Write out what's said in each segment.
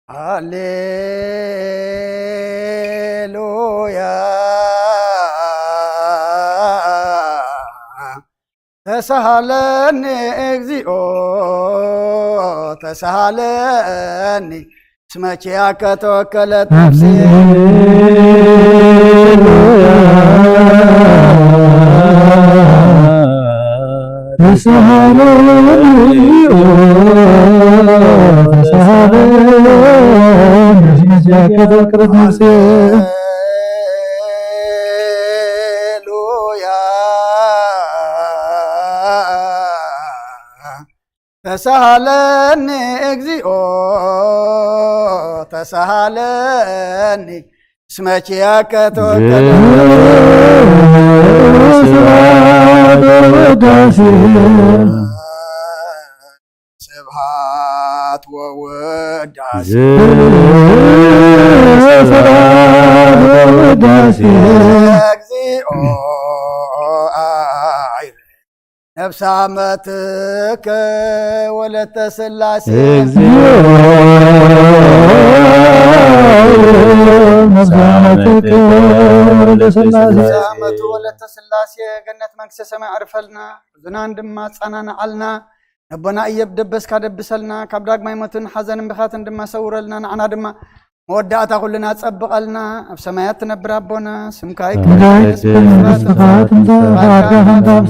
ሃሌሉያ ተሳሃለኒ እግዚኦ ተሳሃለኒ እስመኪያከ ተወከለት ነፍሴ ተሳሃለኒ እስመኪያከ ተወከለት ነፍሴ ተሳሃለኒ እግዚኦ ተሳሃለኒ እስመኪያከ ስብሐት ወውዳሴ እግዚኦ ነፍሳመትከ ወለተ ሥላሴ ነፍሳመትከ ወለተ ሥላሴ ገነት መንግሥተ ሰማይ አርፈልና ዝናን ድማ ጸናንዓልና ነቦና እየብ ደበስካ ደብሰልና ካብ ዳግማይ ሞትን ሓዘንን ብኻትን ድማ ሰውረልና ንዓና ድማ መወዳእታ ኩልና ጸብቐልና ኣብ ሰማያት ትነብር ኣቦና ስምካ ይቀደስ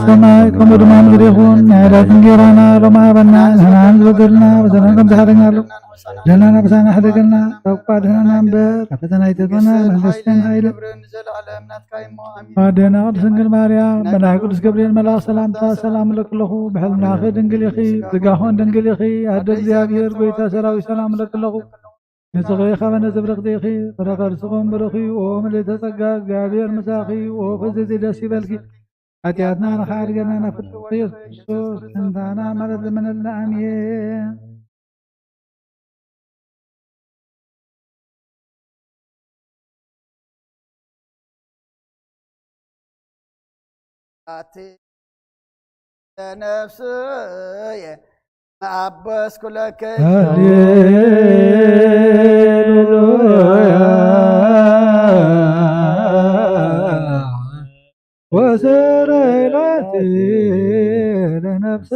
ሰማይ ከምኡ ድማ ምድሪ ይኹን ናይዕለት እንጀራና ሎሚ ሃበና ንሕናን ዝበደልና በደልና ከም ዝሓደግናሉ ለናና በሳና ሕደገልና ካብ እኳ ድሕነና እምበር ኣብ ፈተና ኣይተግበና መንግሥትን ሃይልን ኣዴና ቅድስት ድንግል ማርያም መልአክ ቅዱስ ገብርኤል መልአክ ሰላምታ ሰላም ለክለኹ ብሕልምናኺ ድንግል ኢኺ ብዝጋኾን ድንግል ኢኺ ኣደ እግዚኣብሔር ጎይታ ሰራዊት ሰላም ለክለኹ ንጽغي خبنا زبرقديخي فرقر سقوم برخي وملئ ጸጋ እግዚአብሔር ምሳኺ ወፍዝዝ ደስ ይበልኪ ኃጢአትና ነኻርገና ነፍቶ ኢየሱስ ክርስቶስ እንታና ማለት ለምንልና አሜን አቲ ነፍስየ አበስኩ ለከ ወሰረይላቲ ለነፍስ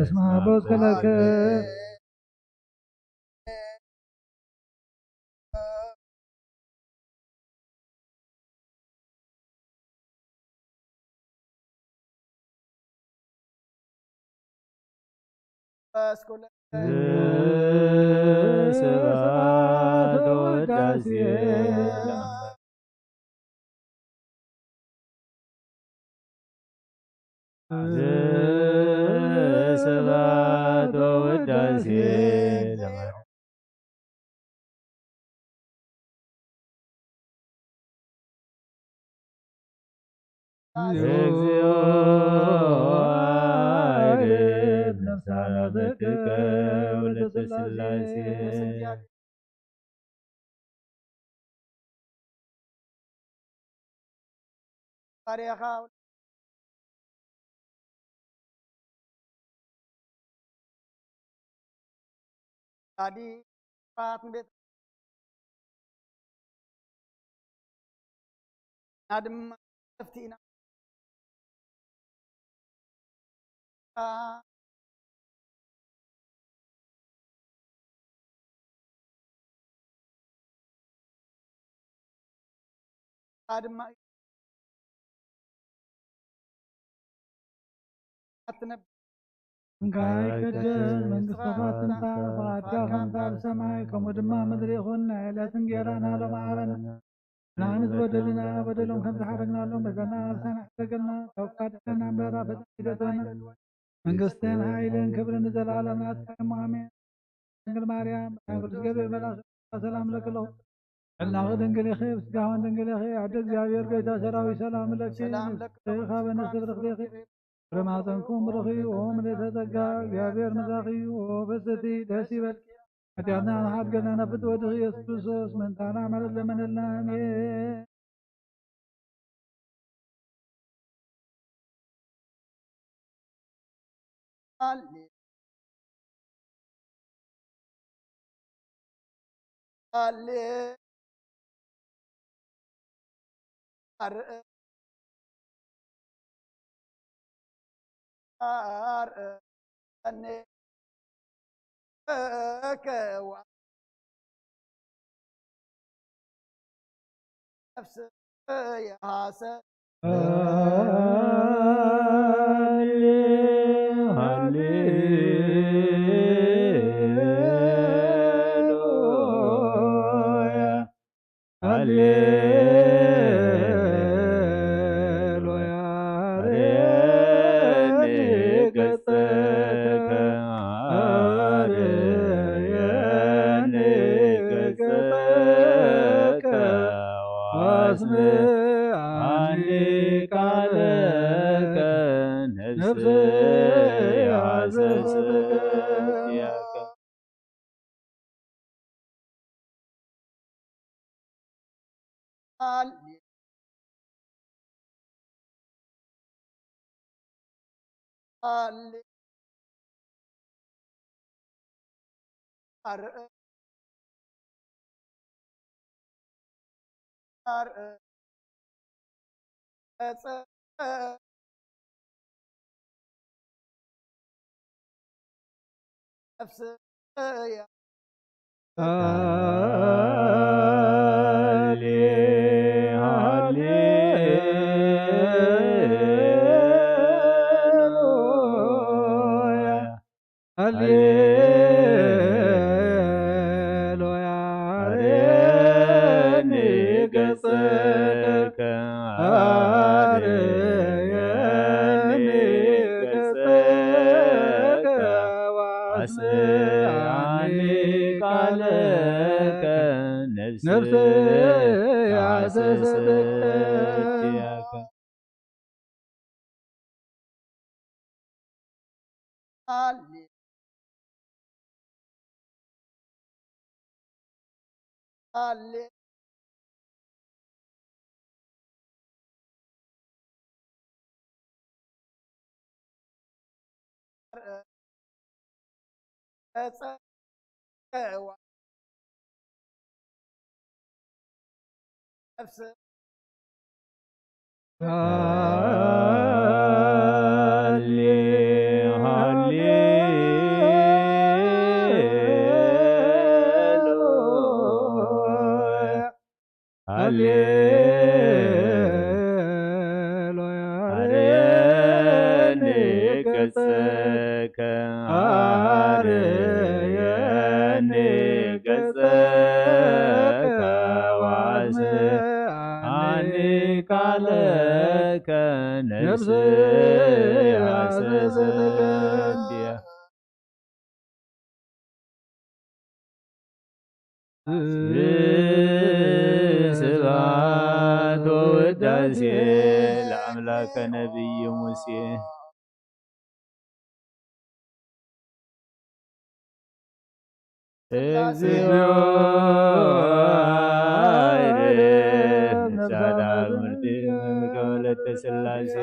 እስመ አበስኩ ለከ ስብሐት ወውዳሴ ስብሐት ወውዳሴ እግዚኦ ነፍሳመትከ ወለተ ሥላሴ ባሪያኻ ታዲ ፋት ቤት ናድማ ፍቲና አድማ አትነብ ጋይ ከደን መንግሥተ ፋትንታ ፈቃድካ ከምታ ብሰማይ ከምኡ ድማ ምድሪ ይኹን ናይ ዕለት እንጀራና ሎሚ ሃበና ንኣንስ በደልና በደሎም ከም ዝሓረግናሎም በደልና ብሳና ሕደገልና ካብ ድሕነና እምበር ኣብ ፈተና ኣይተእትወና መንግሥትን ሃይልን ክብርን ንዘለዓለም ናትካ እሞ ኣሜን ድንግል ማርያም ቅዱስ ገብርኤል መልአክ ሰላም ለክለኹ ሕልናኺ ድንግል ኢኺ ብስጋሆን ድንግል ኢኺ ኣደ እግዚኣብሔር ጎይታ ሰራዊት ሰላም ለኪ ካብ ንስብ ርኽቢ ኢኺ ረማፀንኩም ብርኺ ወምልዕተ ጸጋ እግዚአብሔር ምሳኺ ወፍስቲ ደስ ይበልኪ ኃጢአትና ንሓድገና ነፍጥ ወድኺ ኢየሱስ ክርስቶስ ምንታና ማለት ለመነልና አሜን هللويا أرأني نفس يا حسن نفس يا نفسي عسستك نفس ስብሐት ወውዳሴ ለአምላከ ነቢይ ሙሴ እግዚኦ አይረፍ ነፍሳት ምርት ከወለተ ሥላሴ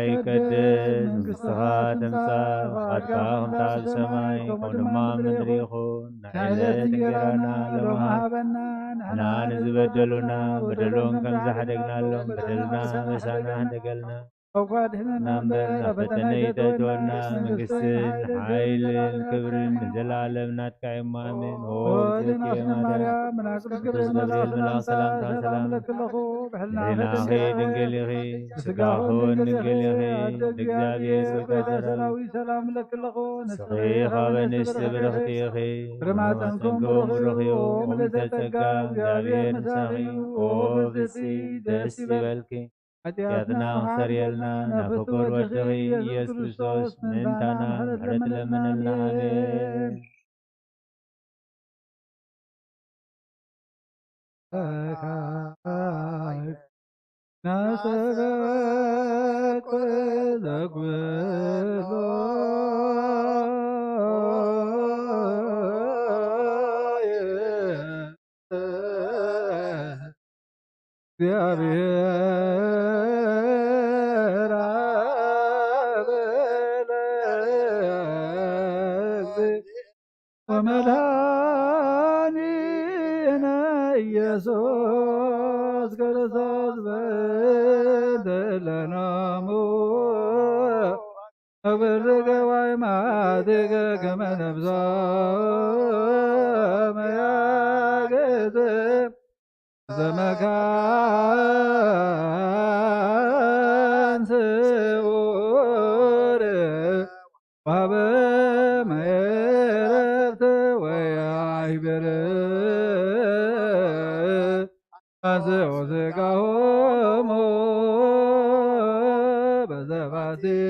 ይቀደስ መንግሥትኻ ትምጻእ ፈቃድካ ከምታ ሰማይ ከምኡድማ ምድሪ ይኹን ንዕለት እንጀራና ሎሚ ሃበና ንሕና ንዝበደሉና በደሎም ከም ዝሓደግናሎም በደልና መሳና ሕደገልና ወጓድህነና እምበር ናብ ፈተነ ይእተወና መንግሥትን ሓይልን ክብርን ንዘላለም ናትካ እሞ አሜን። ኦ ወእግዝእትነ ማርያም መልአክ ገብርኤል መልአክ ሰላምታ ሰላም ለክለኹ ሕሊናኺ ድንግል ኢኺ ስጋኹን ድንግል ኢኺ ንእግዚአብሔር ሰራዊት ሰላም ለክለኹ ንስኺ ኻበ ንስቲ ብርኽቲ ኢኺ ብርማፀንኩም ረኺቡ ምልዕተ ጸጋ እግዚአብሔር ንሳኺ ኦ ብፅዕት ደስ ይበልኪ ኃጢአትና ሰሪየልና ናብ ፍቁር ወድኺ ኢየሱስ ክርስቶስ ምእንታና ምሕረት ለምንልና አሜን። ናሰበቅ ዘግብሎ እግዚአብሔር ክርስቶስ በእንተ ለናሙ أبرق وعماتك كما نبزا مياقت زمكان سور وابا ميرفت ويعبر أزعزقهم بزفاتي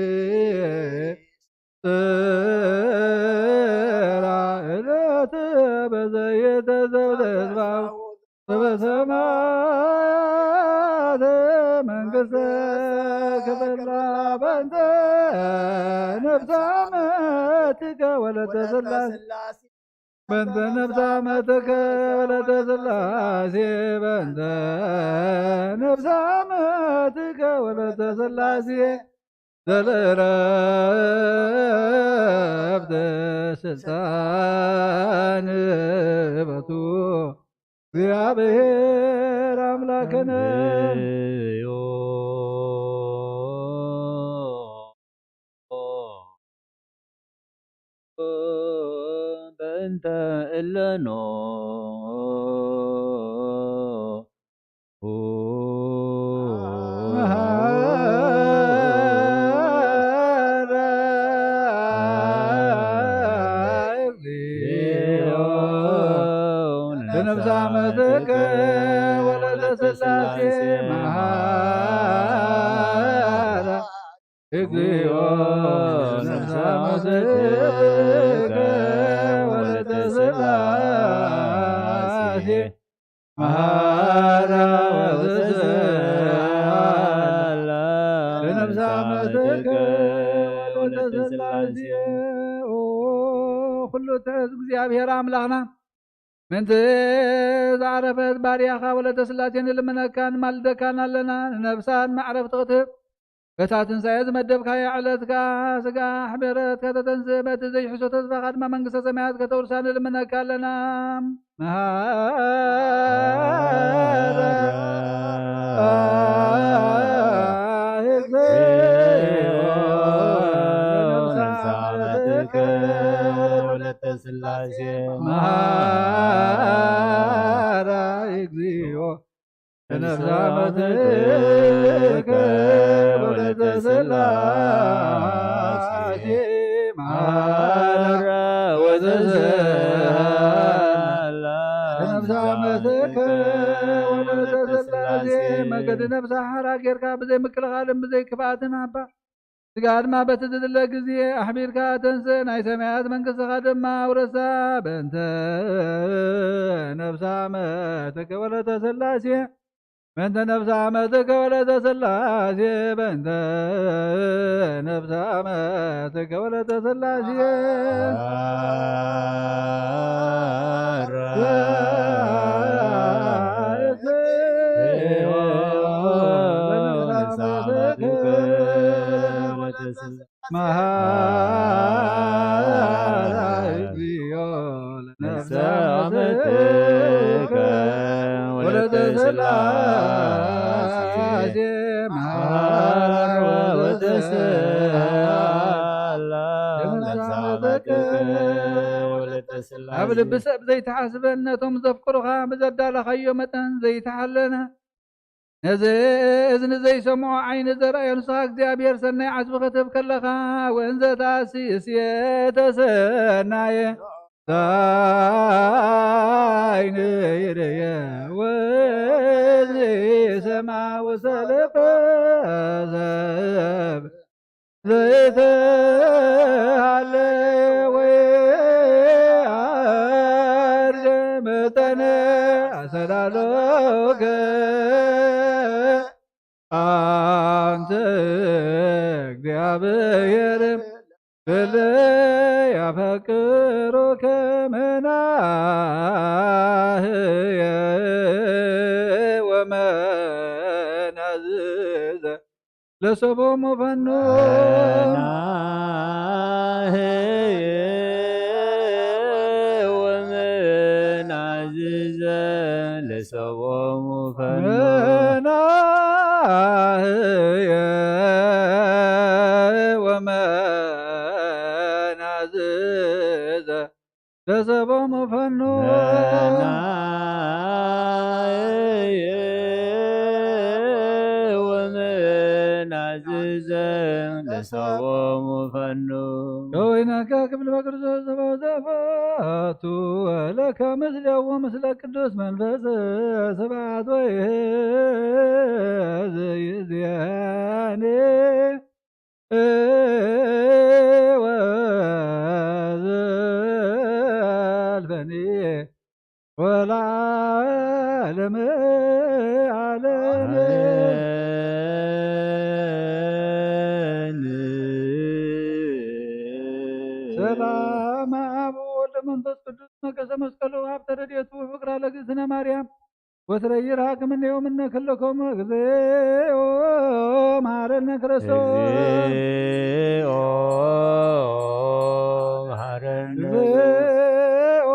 بزيت زودت بسمات من قسك باللابنت نبسامتك ولا تسلاس بنت نبسامتك ولا تسلاسي بنت نبسامتك ولا تسلاسي زلربت سلطان بتو እግዚአብሔር አምላክነ በእንተ እለኖ በነብዛመትከ ወለተ ሥላሴ መሃራ እግዚኦ ነብዛመትከ ወለተ ሥላሴ መሃራ ወዘዘላ በነብዛመትከ ወለተ ሥላሴ ኩሉ ትሕት እግዚአብሔር አምላኽና ምንት ዛረፈት ባሪያኻ ወለተ ሥላሴን ልመነካን ማልደካን ኣለና ነብሳን ማዕረፍ ትኽትብ በታ ትንሣኤ ዝመደብካዮ ዕለትካ ስጋ ሕበረት ከተተንስእ በቲ ዘይሕሶ ተስፋኻ ድማ መንግሥተ ሰማያት ከተውርሳን ልመነካ ኣለና ሥላሴ መሃራ እግዚኦ ነብዛመትከ ወለተ ሥላሴ መሃራ ወዘዘላ ነብዛመትከ ወለተ ሥላሴ መገድ ነብሳ ሓራ ጌርካ ብዘይ ምክልኻልን ብዘይ ክፍኣትን ኣባ ስጋ ድማ በቲ ዝድለ ጊዜ ኣሕቢርካ ተንስእ ናይ ሰማያት መንግሥትኻ ድማ ውረሳ በእንተ ነብሳመትከ ወለተ ሥላሴ በእንተ ነብሳመትከ ወለተ ሥላሴ በእንተ ነብሳመትከ ወለተ ሥላሴ መሃራ እግዚኦ ነብዛመትከ ወለተ ሥላሴ መሃራ ወዘዘላ ነብዛመትከ ወለተ ሥላሴ ኣብ ልቢ ሰብ ዘይተሓስበን ነቶም ዘፍቅሩኻ ብዘዳለኻዮ መጠን ዘይተሓለነ ነዚ እዝኒ ዘይሰምዖ ዓይኒ ዘርአዮ ንስኻ እግዚአብሔር ሰናይ ዓስቢ ክትህብ ከለኻ ወእንዘ ታሲስየተ ሰናየ ዓይኒ ይርየ ወእዝኒ ሰማ ወሰለፈ ሰብ ዘይተሃለወ አርገ መጠነ አሰዳሎከ አንተ እግዚአብሔር ያፈቅሩከ መናህየ ወመናዝዘ ለሰቦሙ ፈኑ መናህየ ወመናዝዘ ለሰቦሙ ፈኑ መናህየ ወመናዝዘ ለሰቦሙ ፈኑ ወመናዝዘ ለሰቦሙ ፈኑ ከወይነከ ክፍል በክርስቶስ ዘበዘፈቱ ወለከ ምስሌው ምስለ ቅዱስ መንፈስ ስብሐት ወይእዜኒ ወዘልፈኒ ወለዓለመ ዓለም ሰላም አብ ወወልድ መንፈስ ቅዱስ መቀሰ መስቀሉ ሀብተ ረድኤቱ ፍቅራ ለእግዝእትነ ማርያም ወትረይር ሀክምነ የውምነ ክልኮሙ እግዚኦ መሐረነ ክርስቶስ እግዚኦ መሐረነ እግዚኦ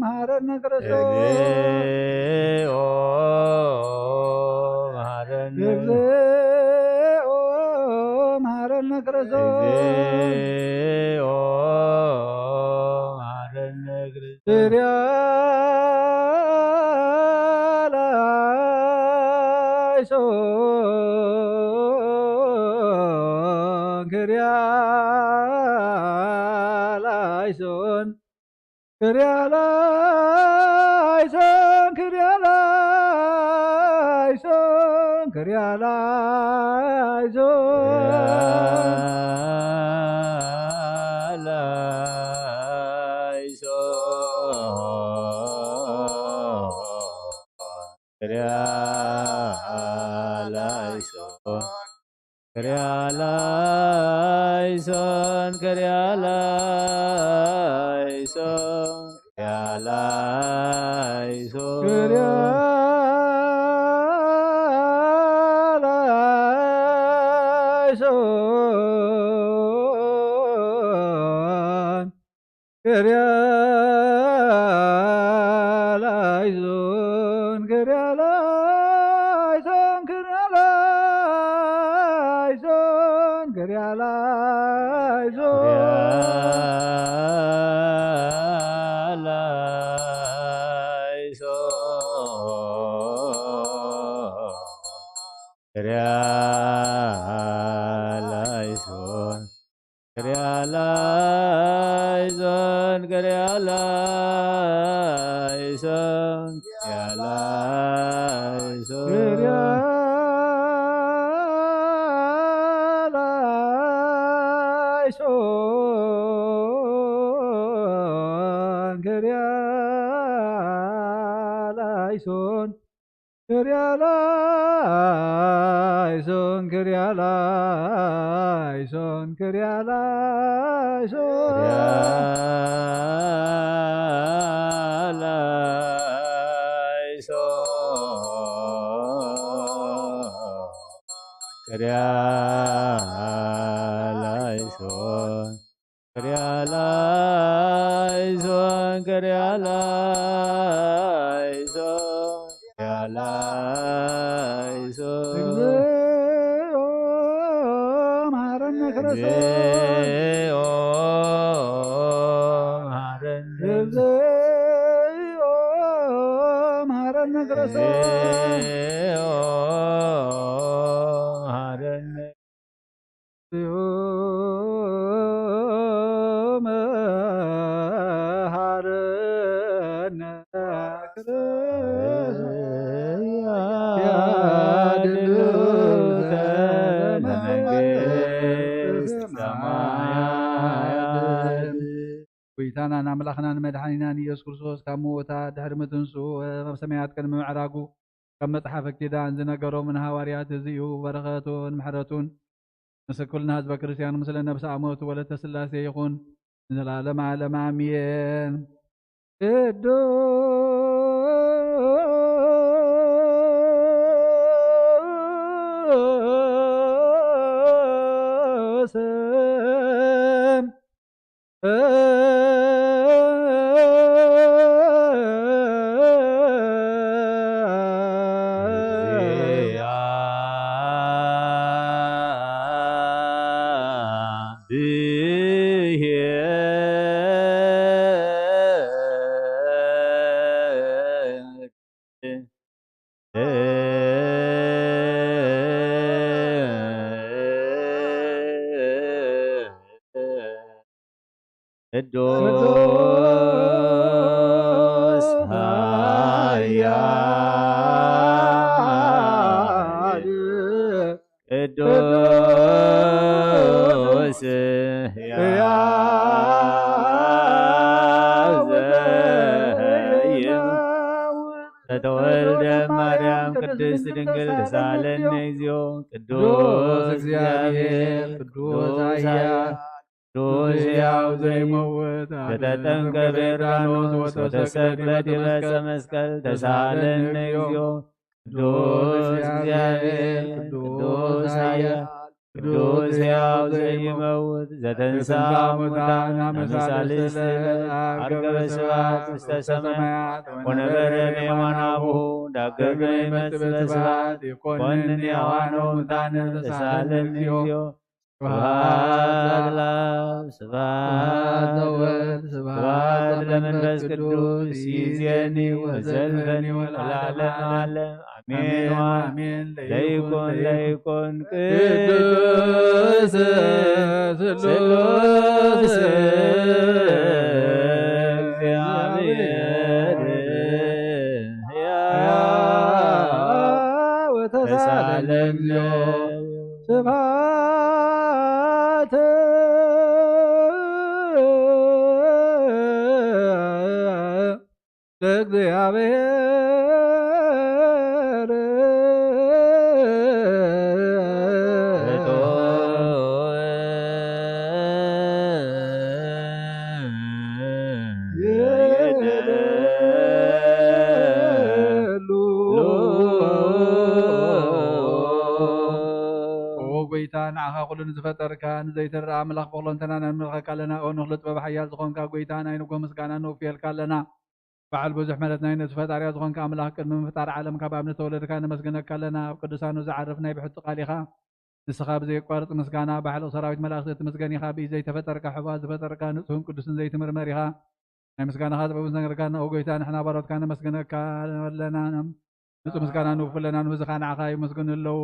መሐረነ ክርስቶስ እግዚኦ መሐረነ እግዚኦ መሐረነ ክርስቶስ እግዚኦ መሐረነ ክርስቶስ ክሪያላይሶን ክሪያላይሶን ክሪያላይሶን ክሪያላይሶን ክሪያላይሶን ክሪያላይሶን ክሪያላይሶን ክሪያላይሶን ክሪያላይሶን ክሪያላይሶን ክሪያላይሶን ክሪያላይሶን ክሪያላይሶን ክሪያላይሶን ክሪያላይሶን ክሪያላይሶን ክሪያላይሶን ክሪያላይሶን ክሪያላይሶን እግዚኦ መሐረነ ክርስቶስ እግዚኦ መሐረነ እግዚኦ መሐረነ ክርስቶስ እግዚኦ መሐረነ እግዚኦ መሐረነ ክርስቶስ ያድኅኑከ ለመንግሥተ ሰማያት ጌታናን አምላኽናን መድኃኒናን ኢየሱስ ክርስቶስ ካብ ሞታ ድሕሪ ምትንስኡ ኣብ ሰማያት ቅድሚ ምዕራጉ ካብ መጽሓፈ ኪዳን ዝነገሮም ንሃዋርያት እዚኡ በረኸቱን ምሕረቱን ምስክልና ህዝበ ክርስቲያን ምስለ ነብሰ አሞቱ ወለተ ሥላሴ ይኹን ዘላለም ዓለም አሜን። ቅዱስ ቅዱስ ኃያል ቅዱስ ሕያው ዘኢይመውት ተተወልደ ማርያም ቅድስት ድንግል ተሳለነ እግዚኦ ቅዱስ እግዚአብሔር ቅዱስ ኃያል ቅዱስ ሕያው ዘኢይመውት ተጠምቀ በዮርዳኖስ ወተሰቅለ ዲበ ዕፀ መስቀል ተሳለነ እግዚኦ ቅዱስ እግዚአብሔር ቅዱስ ኃያል ቅዱስ ሕያው ዘኢይመውት ዘተንሥአ እሙታን አመሳልስት ዐርገ በስብሐት ውስተ ሰማያት ወነበረ በየማነ አቡሁ ዳግመ ይመጽእ በስብሐት ይኰንን ሕያዋነ ወሙታነ ተሳለነ እግዚኦ ስብሐት ለአብ ስብሐት ለወልድ ስብሐት ለመንፈስ ቅዱስ ይእዜኒ ወዘልፈኒ ወለዓለመ ዓለም አሜን ወአሜን። ለይኩን ቅዱስ ስሉስ እግዚአብሔር ሕያው ተሳለነ ስብሐት ለእግዚአብሔር ጎይታ ንዓኻ ኩሉ ንዝፈጠርካ ንዘይትረአ ኣምላኽ ብክሎንተና ነምልኸካ ኣለና ኦ ንኽልጥ በብሓያል ዝኾንካ ጎይታ ናይ ንጎ ምስጋና ነውፍየልካ ኣለና በዓል ብዙሕ ማለት ናይ ነቲ ፈጣርያ ዝኾንካ ኣምላኽ ቅድሚ ምፍጣር ዓለም ካብ ኣብ ንተወለድካ ነመስግነካ ኣለና ኣብ ቅዱሳኑ ዝዓርፍ ናይ ብሕቲ ቃል ኢኻ ንስኻ ብዘይቋርፅ ምስጋና ባሕልቕ ሰራዊት መላእኽቲ እትምስገን ኢኻ ብኢድ ዘይተፈጠርካ ሕዋ ዝፈጠርካ ንጹህን ቅዱስን ዘይትምርመር ኢኻ ናይ ምስጋናኻ ጥበብን ዝነገርካና ኦ ጎይታ ንሕና ባሮትካ ነመስግነካ ኣለና ንጹህ ምስጋና ንውፍ ኣለና ንህዝኻ ንዓኻ ይመስግኑ ኣለዉ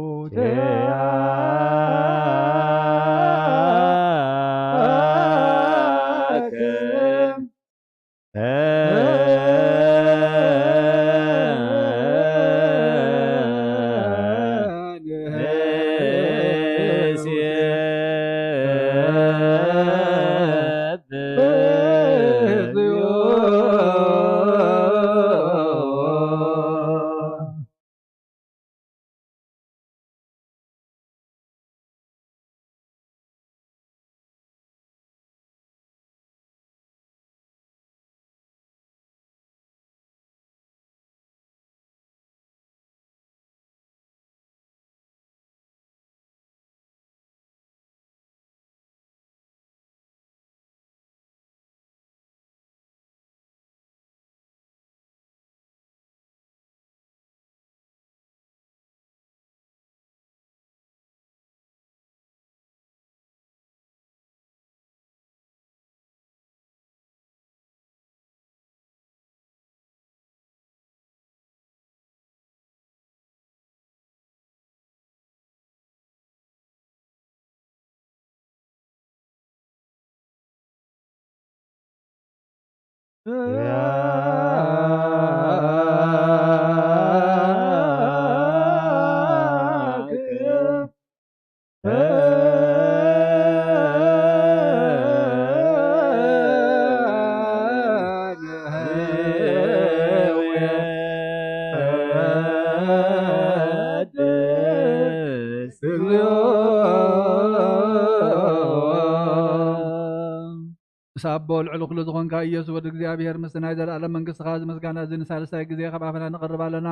ሳቦ ልዕሉ ኩሉ ዝኾንካ ኢየሱስ ወዲ እግዚኣብሔር ምስ ናይ ዘለኣለም መንግስትኻ ዝምስጋና እዚ ንሳልሳይ ግዜ ካብ ኣፍና ንቕርብ ኣለና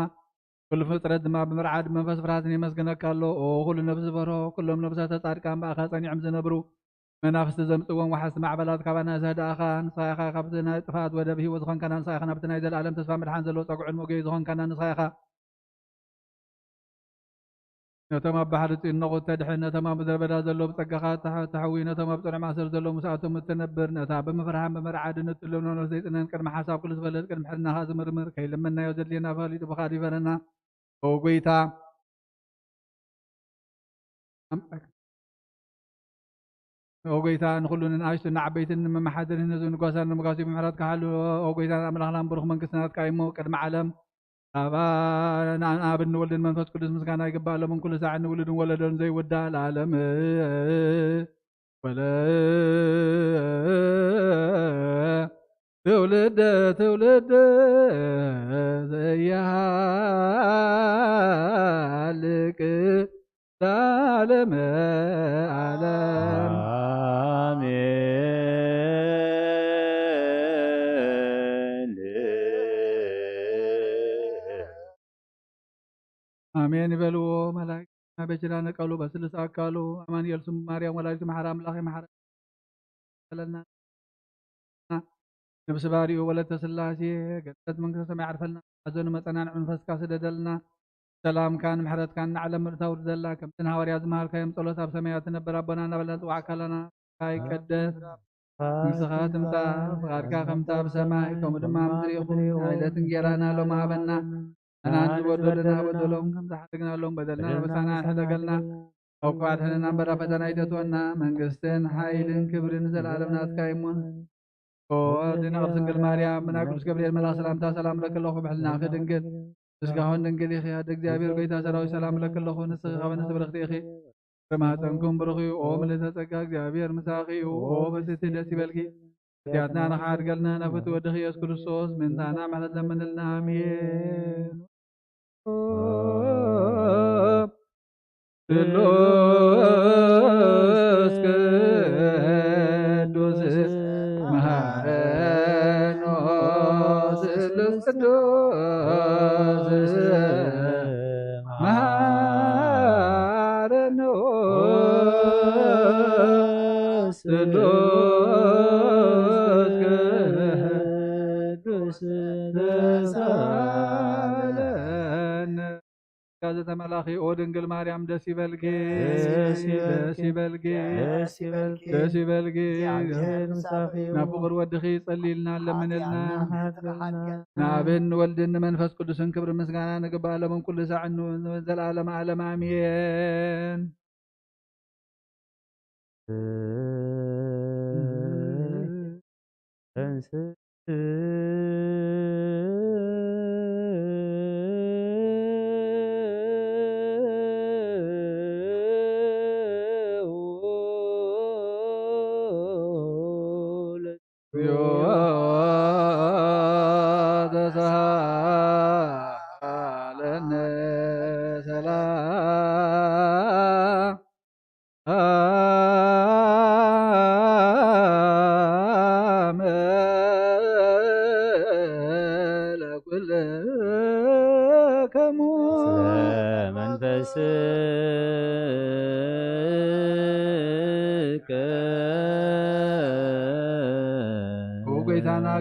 ኩሉ ፍጥረት ድማ ብምርዓድ መንፈስ ፍርሃትን የመስግነካ ኣሎ ኦ ኩሉ ነብሲ ዝበርሆ ኩሎም ነብሳተ ጻድቃን በኣኻ ጸኒዖም ዝነብሩ መናፍስቲ ዘምፅዎም ወሓዝቲ ማዕበላት ካባና ዘህድኣኻ ንስኻ ኢኻ ካብቲ ናይ ጥፋኣት ወደብ ሂወት ዝኾንካና ንስኻ ኢኻ ናብቲ ናይ ዘለኣለም ተስፋ ምድሓን ዘለዎ ፀጉዑን ሞገይ ዝኾንካና ንስኻ ኢኻ ነቶም ኣብ ባሕሪ ጽንቑ ተድሕን ነቶም ኣብ ምድረ በዳ ዘሎ ብጸጋኻ ተሐዊ ነቶም ኣብ ጽኑዕ ማእሰር ዘሎ ምስኣቶም እትነብር ነታ ብምፍርሃን ብምርዓድን እትልምኖ ነፍሲ ዘይጽነን ቅድሚ ሓሳብ ኩሉ ዝፈልጥ ቅድሚ ሕድናኻ ዝምርምር ከይልመናዮ ዘድልየና ፈሊጡ ብኻድ ይፈረና ኦ ጎይታ وقيتا نخلون نعيش نعبيتن ما حد نزون قاسان مقاسي بمحرات كحلو وقيتا أملاخنا بروخ من كسنات كايمو قدم عالم أبا أنا بنولد من فس كل اسم كان يقبل من كل ساعة نولد ولدن زي ودا العالم ولا تولد زيها لك العالم عالم آمين بلو ملاك ما بجران قالوا بس لسا قالوا أمان يلسم مريم ولا يلسم حرام الله محرم لنا نبس باري ولا تسلاسي قد من سمع عرفنا أزون متنا من فسك سددلنا سلام كان محرت كان نعلم مرتاور دلا كم تنهار يا زمال كيم طلعت بسميات نبر ربنا نبلت وعكلنا كاي قدس مسخات متا فاركا خمتا بسماء كم دما مدريخو عيلة جيرانا لو ما بنا أنا أنت بدلنا بدلهم كم تحرقنا لهم بدلنا بسنا حدقلنا أو قعد هنا برا فتنا يتونا من قستن حيل كبر نزل عالمنا كايمون ودينا أرسل مريم من أقول جبريل ملا سلام لك الله بحلنا خدنقل تسقهون دنقل يخي هدق جابير قيتا سراوي سلام لك الله نسخ ونسب لك يخي فما تنكم برغي أوم لتسقاك جابير مساخي بس تدسي بلكي جاتنا نخار قلنا نفت ودخي يسكر الصوص من ثانا محلت لمن النامين Delos kedus maharenos delos kedus maharenos delos kedus desalen كذا تملاخي أودنجل مريم دسي بلقي نفقر ودخي صليلنا لمنلنا نابن ولدن منفس قدس كبر مسكانا نقبال من كل ساعة نزل عالم عالم آمين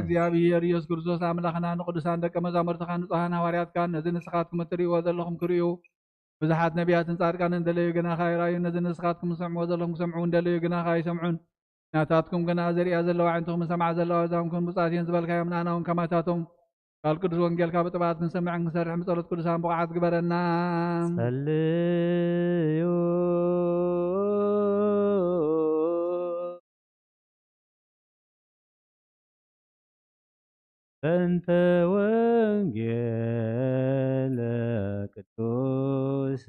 እግዚአብሔር ኢየሱስ ክርስቶስ አምላኽና ንቅዱሳን ደቀ መዛሙርትኻ ንጹሃን ሃዋርያት ካን ነዚ ንስኻትኩም እትርእይዎ ዘለኹም ክርእዩ ብዙሓት ነቢያትን ጻድቃንን እንደለዩ ግናኻ ይራእዩ ነዚ ንስኻትኩም ዝሰምዕዎ ዘለኹም ክሰምዑ እንደለዩ ግናኻ ይሰምዑን ናታትኩም ግና ዘሪእያ ዘለዋ ዓይንትኩም ሰማዕ ዘለዋ እዛምኩም ብፁዓት እየን ዝበልካዮም ንኣና እውን ከማታቶም ቃል ቅዱስ ወንጌልካ ብጥባት ክንሰምዕን ክንሰርሕ ብጸሎት ቅዱሳን ብቕዓት ግበረና ጸልዩ በእንተ ወንጌል ቅዱስ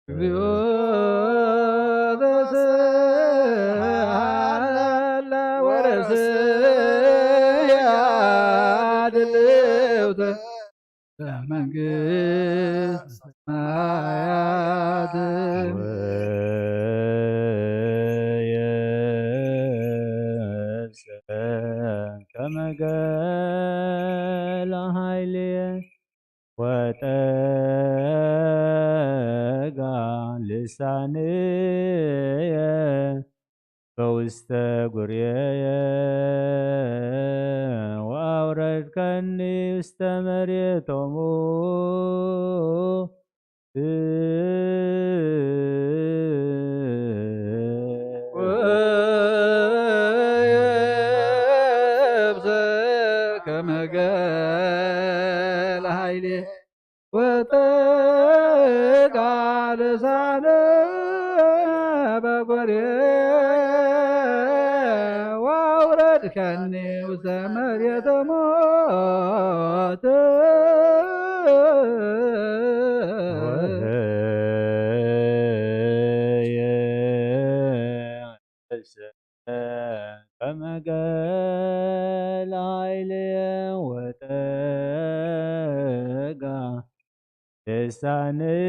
እግዚኦ ዘሰአለ ወረስያ ድልውተ መንግሥተ ሰማያት ከመገለ ኃይልየ ወጠጋ ልሳንየ በውስተ ጉርየየ ወአውረድከኒ ውስተ መሬቶሙ ከመገለ ኃይልየ ወጠጋ ልሳንየ مريم وأورد كني وسمر يتموت كما قال عيلي وتقع لساني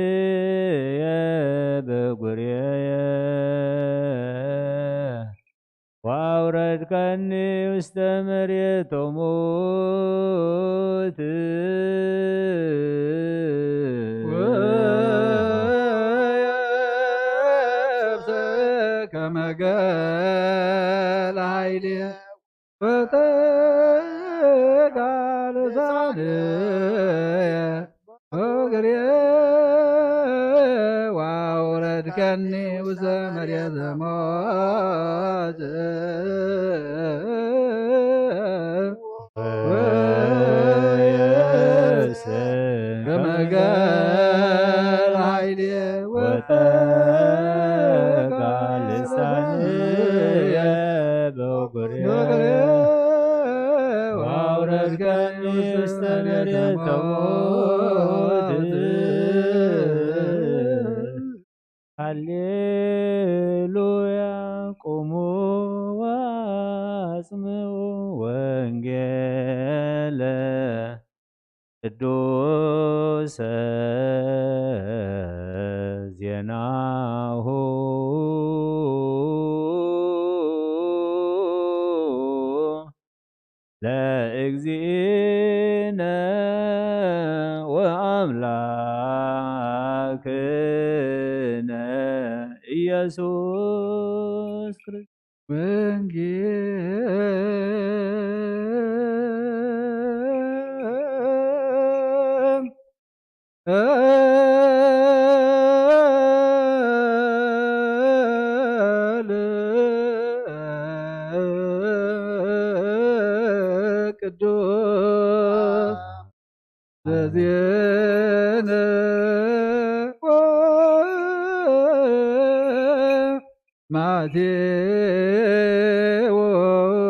بقرية وأورد كني واستمر تموت كما قال عيلي وتقع لساني وأورد كني وسمر يتموت كما قال عيني وتقع لساني بقري وأورد كني واستمر تموت هللويا قوموا واسمعوا وانجيل ቅዱስ ዜናሁ ለእግዚእነ ወአምላክነ ኢየሱስ ክርስቶስ ቅዱስ ዘዜነ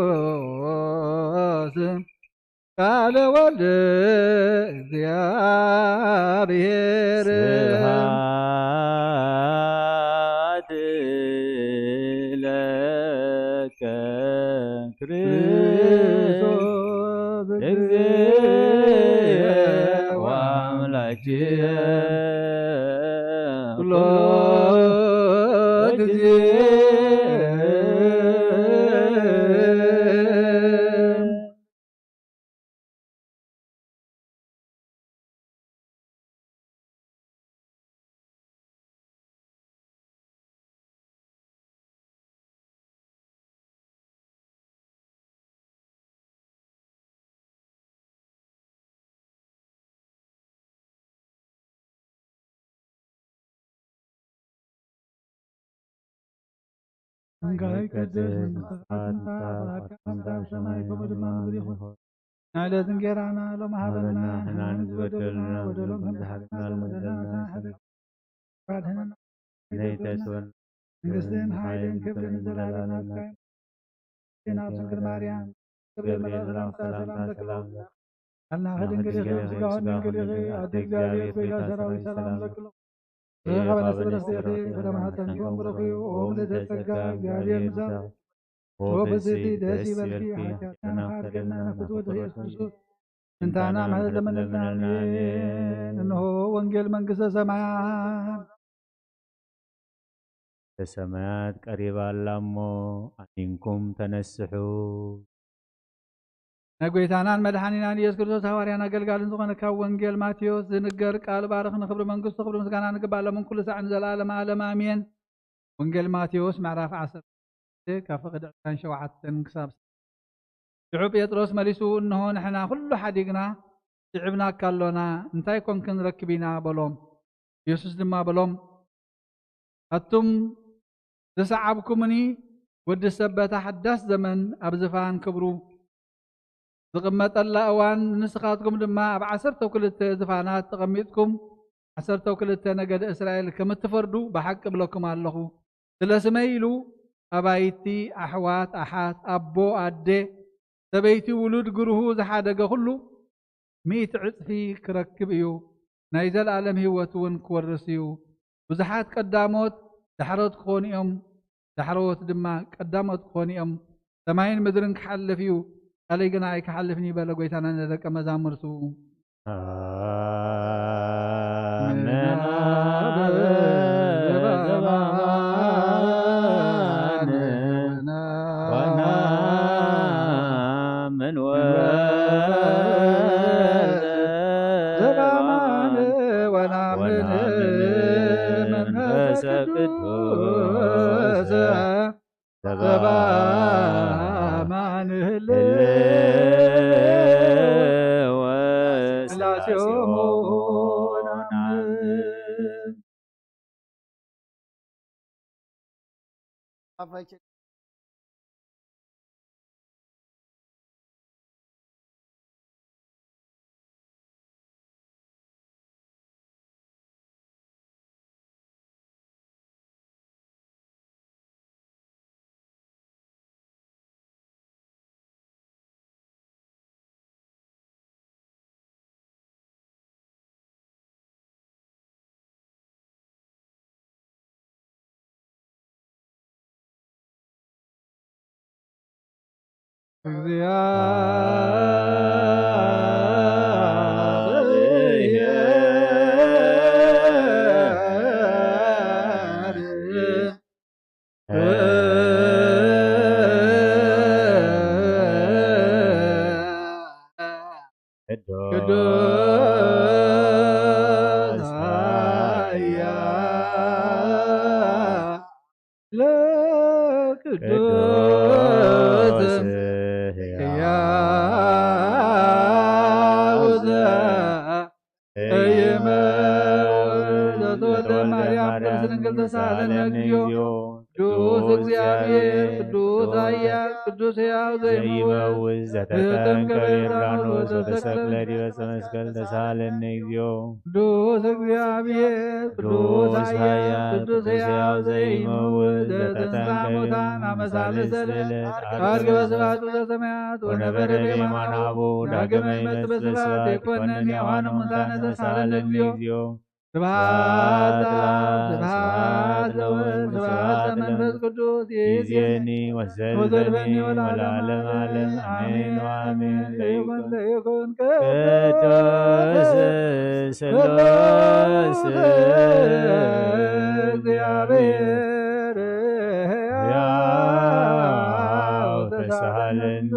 ማቴዎስ ቃለ ወልድ እግዚአብሔር ስብሐት ለከ ክርስቶስ እግዚእ ወአምላክየ ኩሎ ጊዜ እንጋይ ቀደስ ሰማይ ከመድማ ምድር ይሁን ናለት እንጌራና ለማህበርና ህናን ዝበደልና ወደሎም ከምዝሓልና ለመደና ባድህና ነይተስወን ንግስትን ኃይልን ክብርን ዘላለና ናብ ድንግል ማርያም ገብርኤል መልአክ ሰላም ለክላም አልና ከድንግል ይኸ ስጋውን ድንግል ይኸ አዲ እግዚአብሔር ቤላ ሰራዊት ሰላም ለክሎ በለስበለስቴቴ በደማሃተንኪሆን ብረክዩ ኦም ለተጸጋ እግዚአብሔር ምዛ ወበዝቲ ደስ ይበልኪ ኃጢአትና ኃጢአትና ነፍስ ወደ ኢየሱስ ክርስቶስ እንታና ማለት ለመነናሜን እንሆ ወንጌል መንግሥተ ሰማያት በሰማያት ቀሪባላሞ አኒንኩም ተነስሑ ነጎይታናን መድኃኒናን ኢየሱስ ክርስቶስ ሐዋርያን አገልጋልን ዝኾነ ካብ ወንጌል ማቴዎስ ዝንገር ቃል ባርኽ ንክብሪ መንግስቱ ክብሪ ምስጋና ንግባለምን ኩሉ ሰዓን ዘላለም ዓለም አሜን። ወንጌል ማቴዎስ ምዕራፍ 10 ካብ ፍቅዲ 27 ክሳብ ሽዑ ጴጥሮስ መሊሱ እንሆ ንሕና ኩሉ ሓዲግና ትዕብና ካሎና እንታይ ኮንክ ንረክብ ኢና በሎም። ኢየሱስ ድማ በሎም ኣቱም ዝሰዓብኩምኒ ወዲ ሰብ በታ ሓዳስ ዘመን ኣብ ዝፋን ክብሩ ዝቕመጠላ እዋን ንስኻትኩም ድማ ኣብ 12 ዝፋናት ተቐሚጥኩም 12 ነገደ እስራኤል ከም እትፈርዱ ብሓቂ ብለኩም ኣለኹ። ስለስመይሉ ኣባይቲ ኣሕዋት ኣሓት ኣቦ ኣዴ ሰበይቲ ውሉድ ግሩሁ ዝሓደገ ኩሉ 100 ዕፅፊ ክረክብ እዩ ናይ ዘለዓለም ህይወት እውን ክወርስ እዩ ብዙሓት ቀዳሞት ዳሕሮት ክኾኑ እዮም ዳሕሮት ድማ ቀዳሞት ክኾኑ እዮም ሰማይን ምድርን ክሓልፍ እዩ ቃለይ ግና ኣይክሓልፍን ይበለ ጎይታና ንደቀ መዛሙርቱ ቅዱስ እግዚአብሔር ቅዱስ ኃያል ቅዱስ ሕያው ዘይመውት ዘተጠንቀቀ ዮርዳኖስ ወተሰቅለ ዲበ ዕፀ መስቀል ተሳሃለነ እግዚኦ ቅዱስ እግዚአብሔር ቅዱስ ኃያል ቅዱስ ሕያው ዘይመውት ዘተጠንቀቀ ሙታን አመሳለሰ አርገ በስብሐቱ ዘሰማያት ወነበረ በየማነ አቡሁ ዳግመ ይመጽእ በስብሐት ይኮነን ሕያዋነ ሙታነ ተሳሃለነ እግዚኦ ስብሐት ለአብ ስብሐት ለወልድ ስብሐት ለመንፈስ ቅዱስ ይእዜኒ ወዘልፈኒ ወለዓለመ ዓለም አሜን ወአሜን። ለይኩን ቅዱስ ሥሉስ እግዚአብሔር ሕያው ተሳሃለነ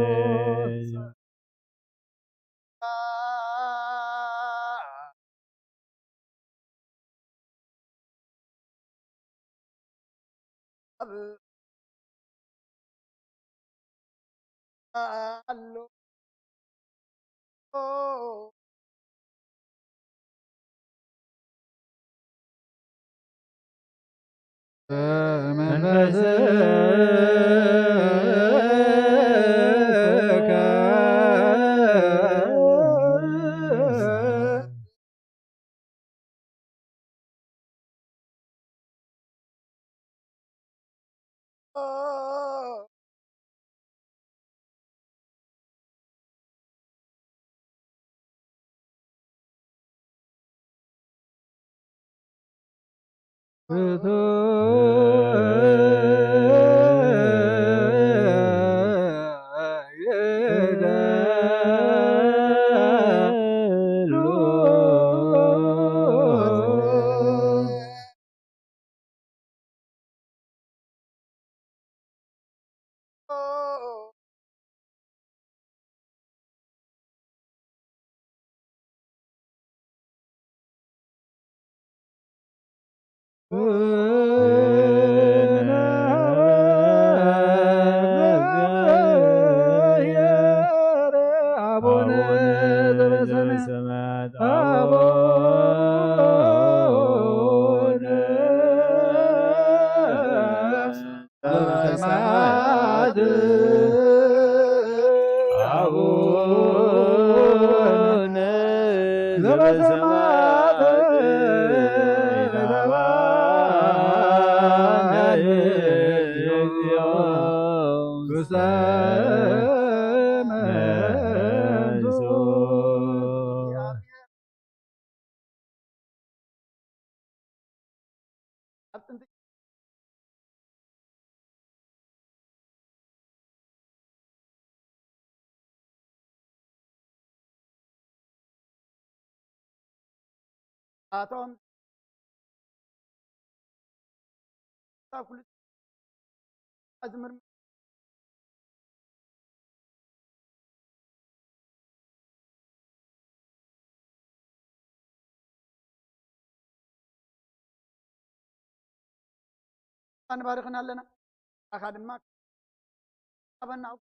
أبتنت أتوم تأكل أزمر أنا بارخنا لنا أخذ ما أبنا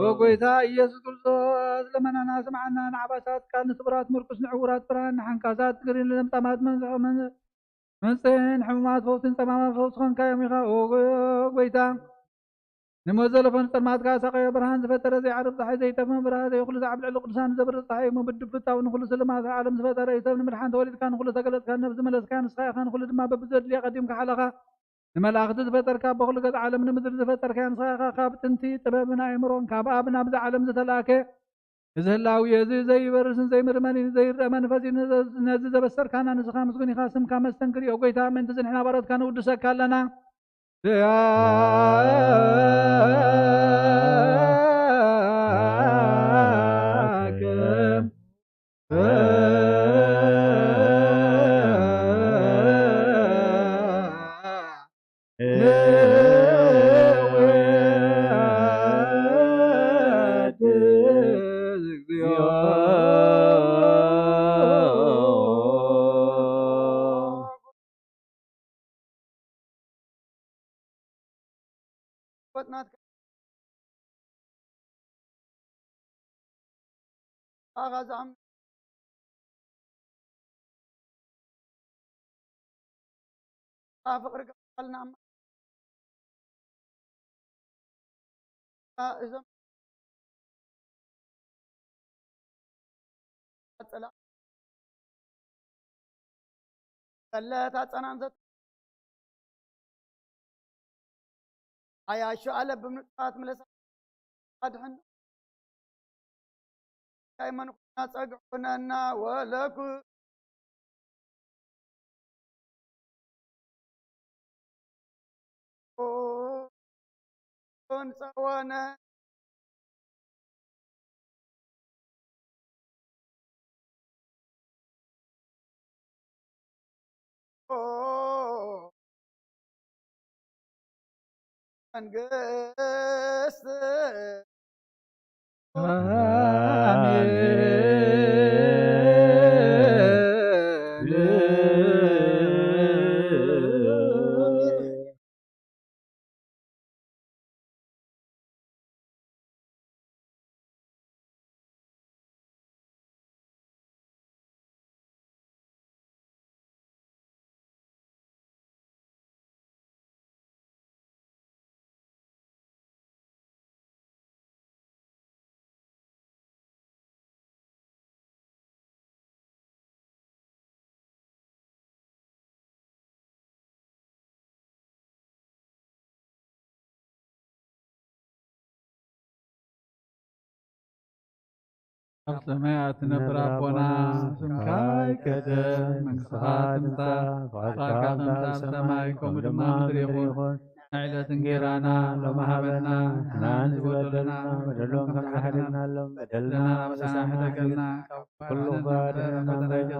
وقويتا ኢየሱስ ክርስቶስ ለመናና ስምዓና ንዓባሳት ቃል ንስብራት ምርኩስ ንዕውራት ብርሃን ንሓንካሳት ግሪን ለምጣማት መንፅን ሕሙማት ፈውስን ፀማማ ፈውስ ኮንካዮም ኢኻ ጎይታ ንመዘለፎን ፀልማትካ ሳቀዮ ብርሃን ዝፈጠረ ዘይዓርብ ፀሓይ ዘይጠፍእ ብርሃን ዘይኩሉ ዛዕብ ልዕሊ ቅዱሳን ዘብርቕ ፀሓይ ምብድብ ፍታዊ ንኩሉ ስልማት ዓለም ዝፈጠረ እዩ ሰብ ንምድሓን ተወሊድካ ንኩሉ ተገለፅካ ነብዚ መለስካ ንስኻ ኢኻ ንኩሉ ድማ በብዘድልየ ቀዲምካ ሓለኻ ንመላእኽቲ ዝፈጠርካ በኩሉ ገጽ ዓለም ንምድሪ ዝፈጠርካ ንስኻ ኢኻ ካብ ጥንቲ ጥበብን ኣእምሮን ካብ ኣብ ናብዚ ዓለም ዝተላእከ እዚ ህላዊ እዚ ዘይበርስን ዘይምርመርን ዘይርአ መንፈስ ነዚ ዘበሰርካና ንስኻ ምስጉን ኢኻ ስምካ መስተንክር እዩ ጎይታ ምእንቲ ዝንሕና ባሮትካ ንውድሰካ ኣለና وطناتك آغاز عم فقر قلنا إذا لا تتصنعت عياشو على بمنطقات ملسا أدحن دائما كنا تقعنا ولكو سوانا انقص ሰማያት ነብር አቦና ስምካ ይቀደም መንግሥትኻ ትምጻእ ፈቃድካ ከምቲ ኣብ ሰማይ ከምኡ ድማ ምድሪ ይኹን ዕለት እንጀራና ሎሚ ሃበና ንሕናን ዝበደሉና በደሎም ከም ዝሓደግናሎም በደልና ኣበሳና ሕደገልና ኩሉ ባድና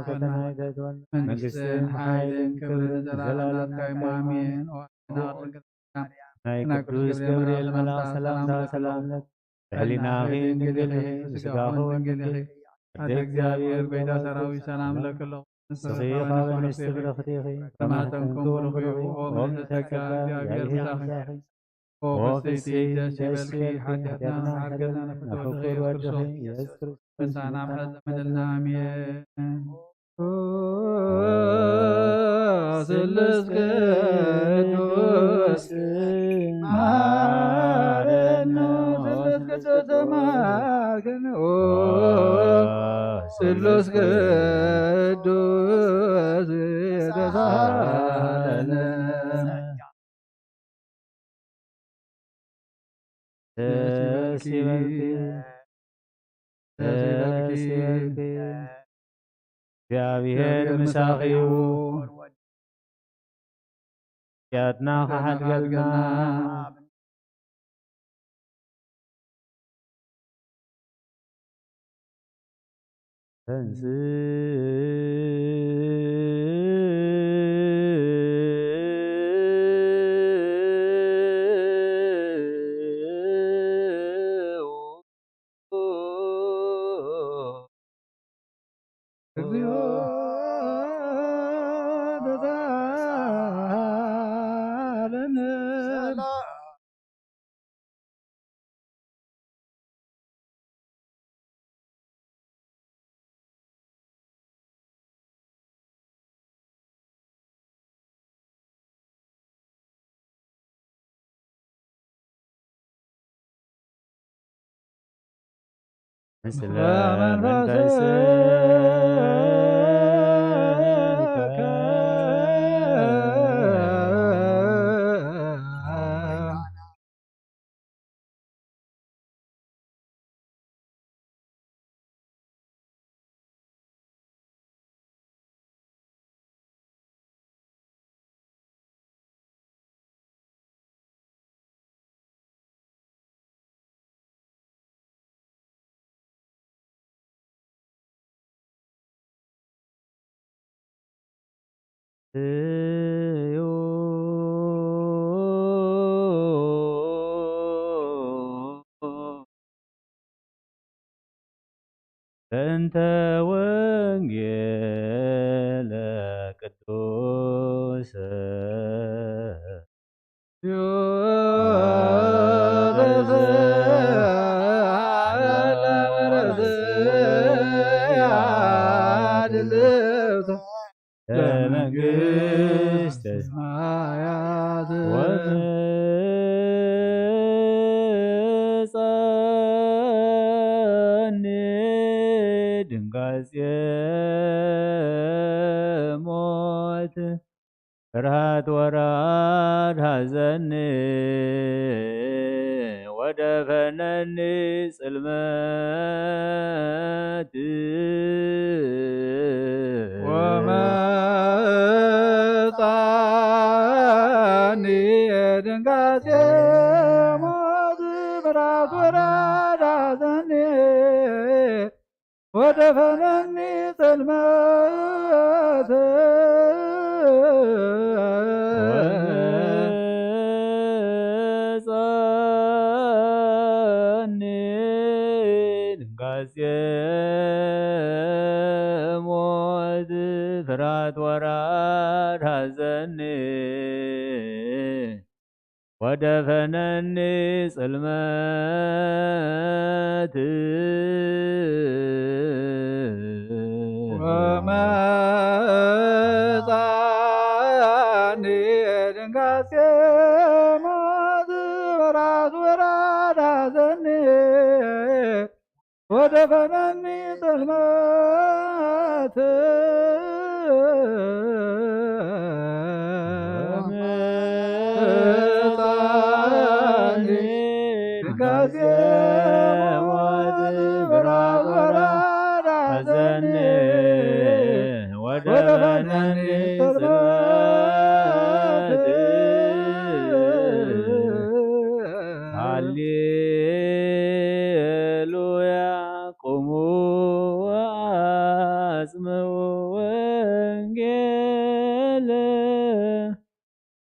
ፈተና ይተትወን መንግስትን ሓይልን ክብርን ዘለዓለም አሜን። ናይ ቅዱስ ገብርኤል መልአክ ሰላምታ ሰላምነት ህሊናኺ ድንግል ስጋኹ ድንግል ኣደ እግዚአብሔር ጎይታ ሰራዊት ሰላም ለክሎ ንስኺ ካብ ኣንስቲ ብርኽቲ ኢኺ ከማተን ክቡር ፍሬ ኦም ተጸጋ እግዚአብሔር ፍሳኺ ኦ ፍስቲ ደስ ይበልኪ ሓጢአትና ሓገዝና ንፍትወድኺ ኢየሱስ ክርስቶስ ምሳና ምሕረት ዘመንልና አሜን። ስሉስ ቅዱስ ስሉስ ቅዱስ ተሳለነ ደስ ይበልኪ እግዚአብሔር ምሳኺዩ ያትና ኸሓድገልና ተንስ እግዚኦ ተሳለነ ምስለ መንፈስከ መንፈስከ እዩ በእንተ ወንጌለ ቅዱስ ለመንግሥተ ሰማያት ወትጸኒ ድንጋጼ ሞት ፍርሃት ወራድ ሐዘን ወደፈነኒ ጽልመት ወመጻኒ ድንጋጼ ሞት ፍርሃት ወራድ ሐዘን ወደፈነኒ ጽልመት ወመጻኒ ድንጋጼ ሞት ፍርሃት ወራድ ሐዘን ወደፈነኒ ጽልመት ወመጻኒ ድንጋጼ ሞት ፍርሃት ወራድ ሐዘን ወደፈነኒ ጽልመት ወመጻኒ ድንጋጼ ሞት ፍርሃት ወራድ ሐዘን ወደፈነኒ ጽልመት ሃሌሉያ ቁሙ ወአጽምዑ ወንጌለ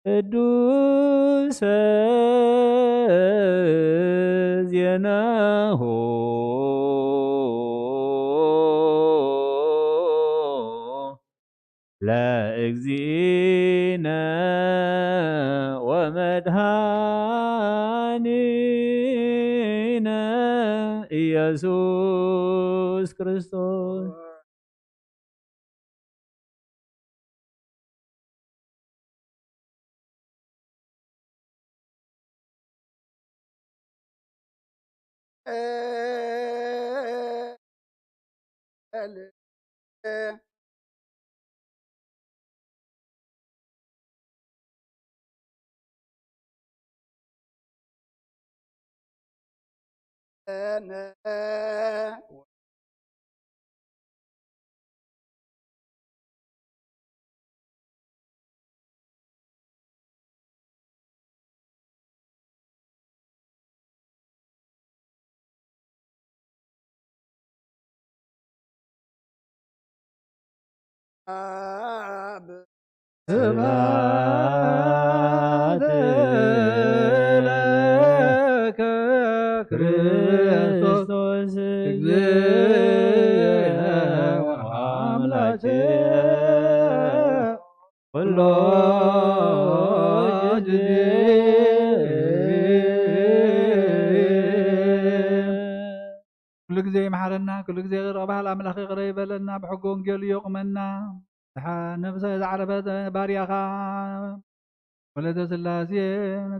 ቅዱሰ ዜናሁ ለእግዚእነ ወመድኃኒነ ኢየሱስ ክርስቶስ ስብሐት ለከ ክርስቶስ እግዚእነ ወአምላክየ ኩሎ ጊዜ ኩሉ ግዜ ይመሓረና ኩሉ ግዜ ቅርባሃል ኣምላኽ ይቅረ ይበለና ብሕጊ ወንጌሉ የቁመና ነብሰ ዝዓረፈት ባርያኻ ወለተ ስላሴ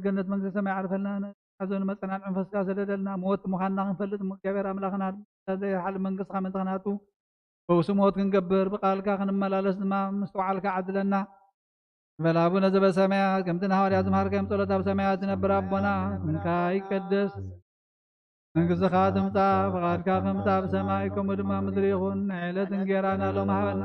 ገነት መንግስቲ ሰማይ ዓርፈልና ሓዘኑ መፀናንዕ መንፈስካ ሰደደልና ሞት ምዃንና ክንፈልጥ እግዚኣብሔር ኣምላኽና ዘይሓልፍ መንግስትኻ ምንትኽናቱ ፈውሲ ሞት ክንገብር ብቃልካ ክንመላለስ ድማ ምስ ተባዕልካ ዓድለና በል አቡነ ዘበሰማያት ከምቲ ንሐዋርያት ዝምሃርከዮም ጸሎት ኣብ ሰማያት ዝነብር ኣቦና ስምካ ይቀደስ መንግስትኻ ትምጻእ ፈቃድካ ከምታ ብሰማይ ከምኡ ድማ ምድሪ ይኹን ናይ ዕለት እንጀራና ሎሚ ሃበና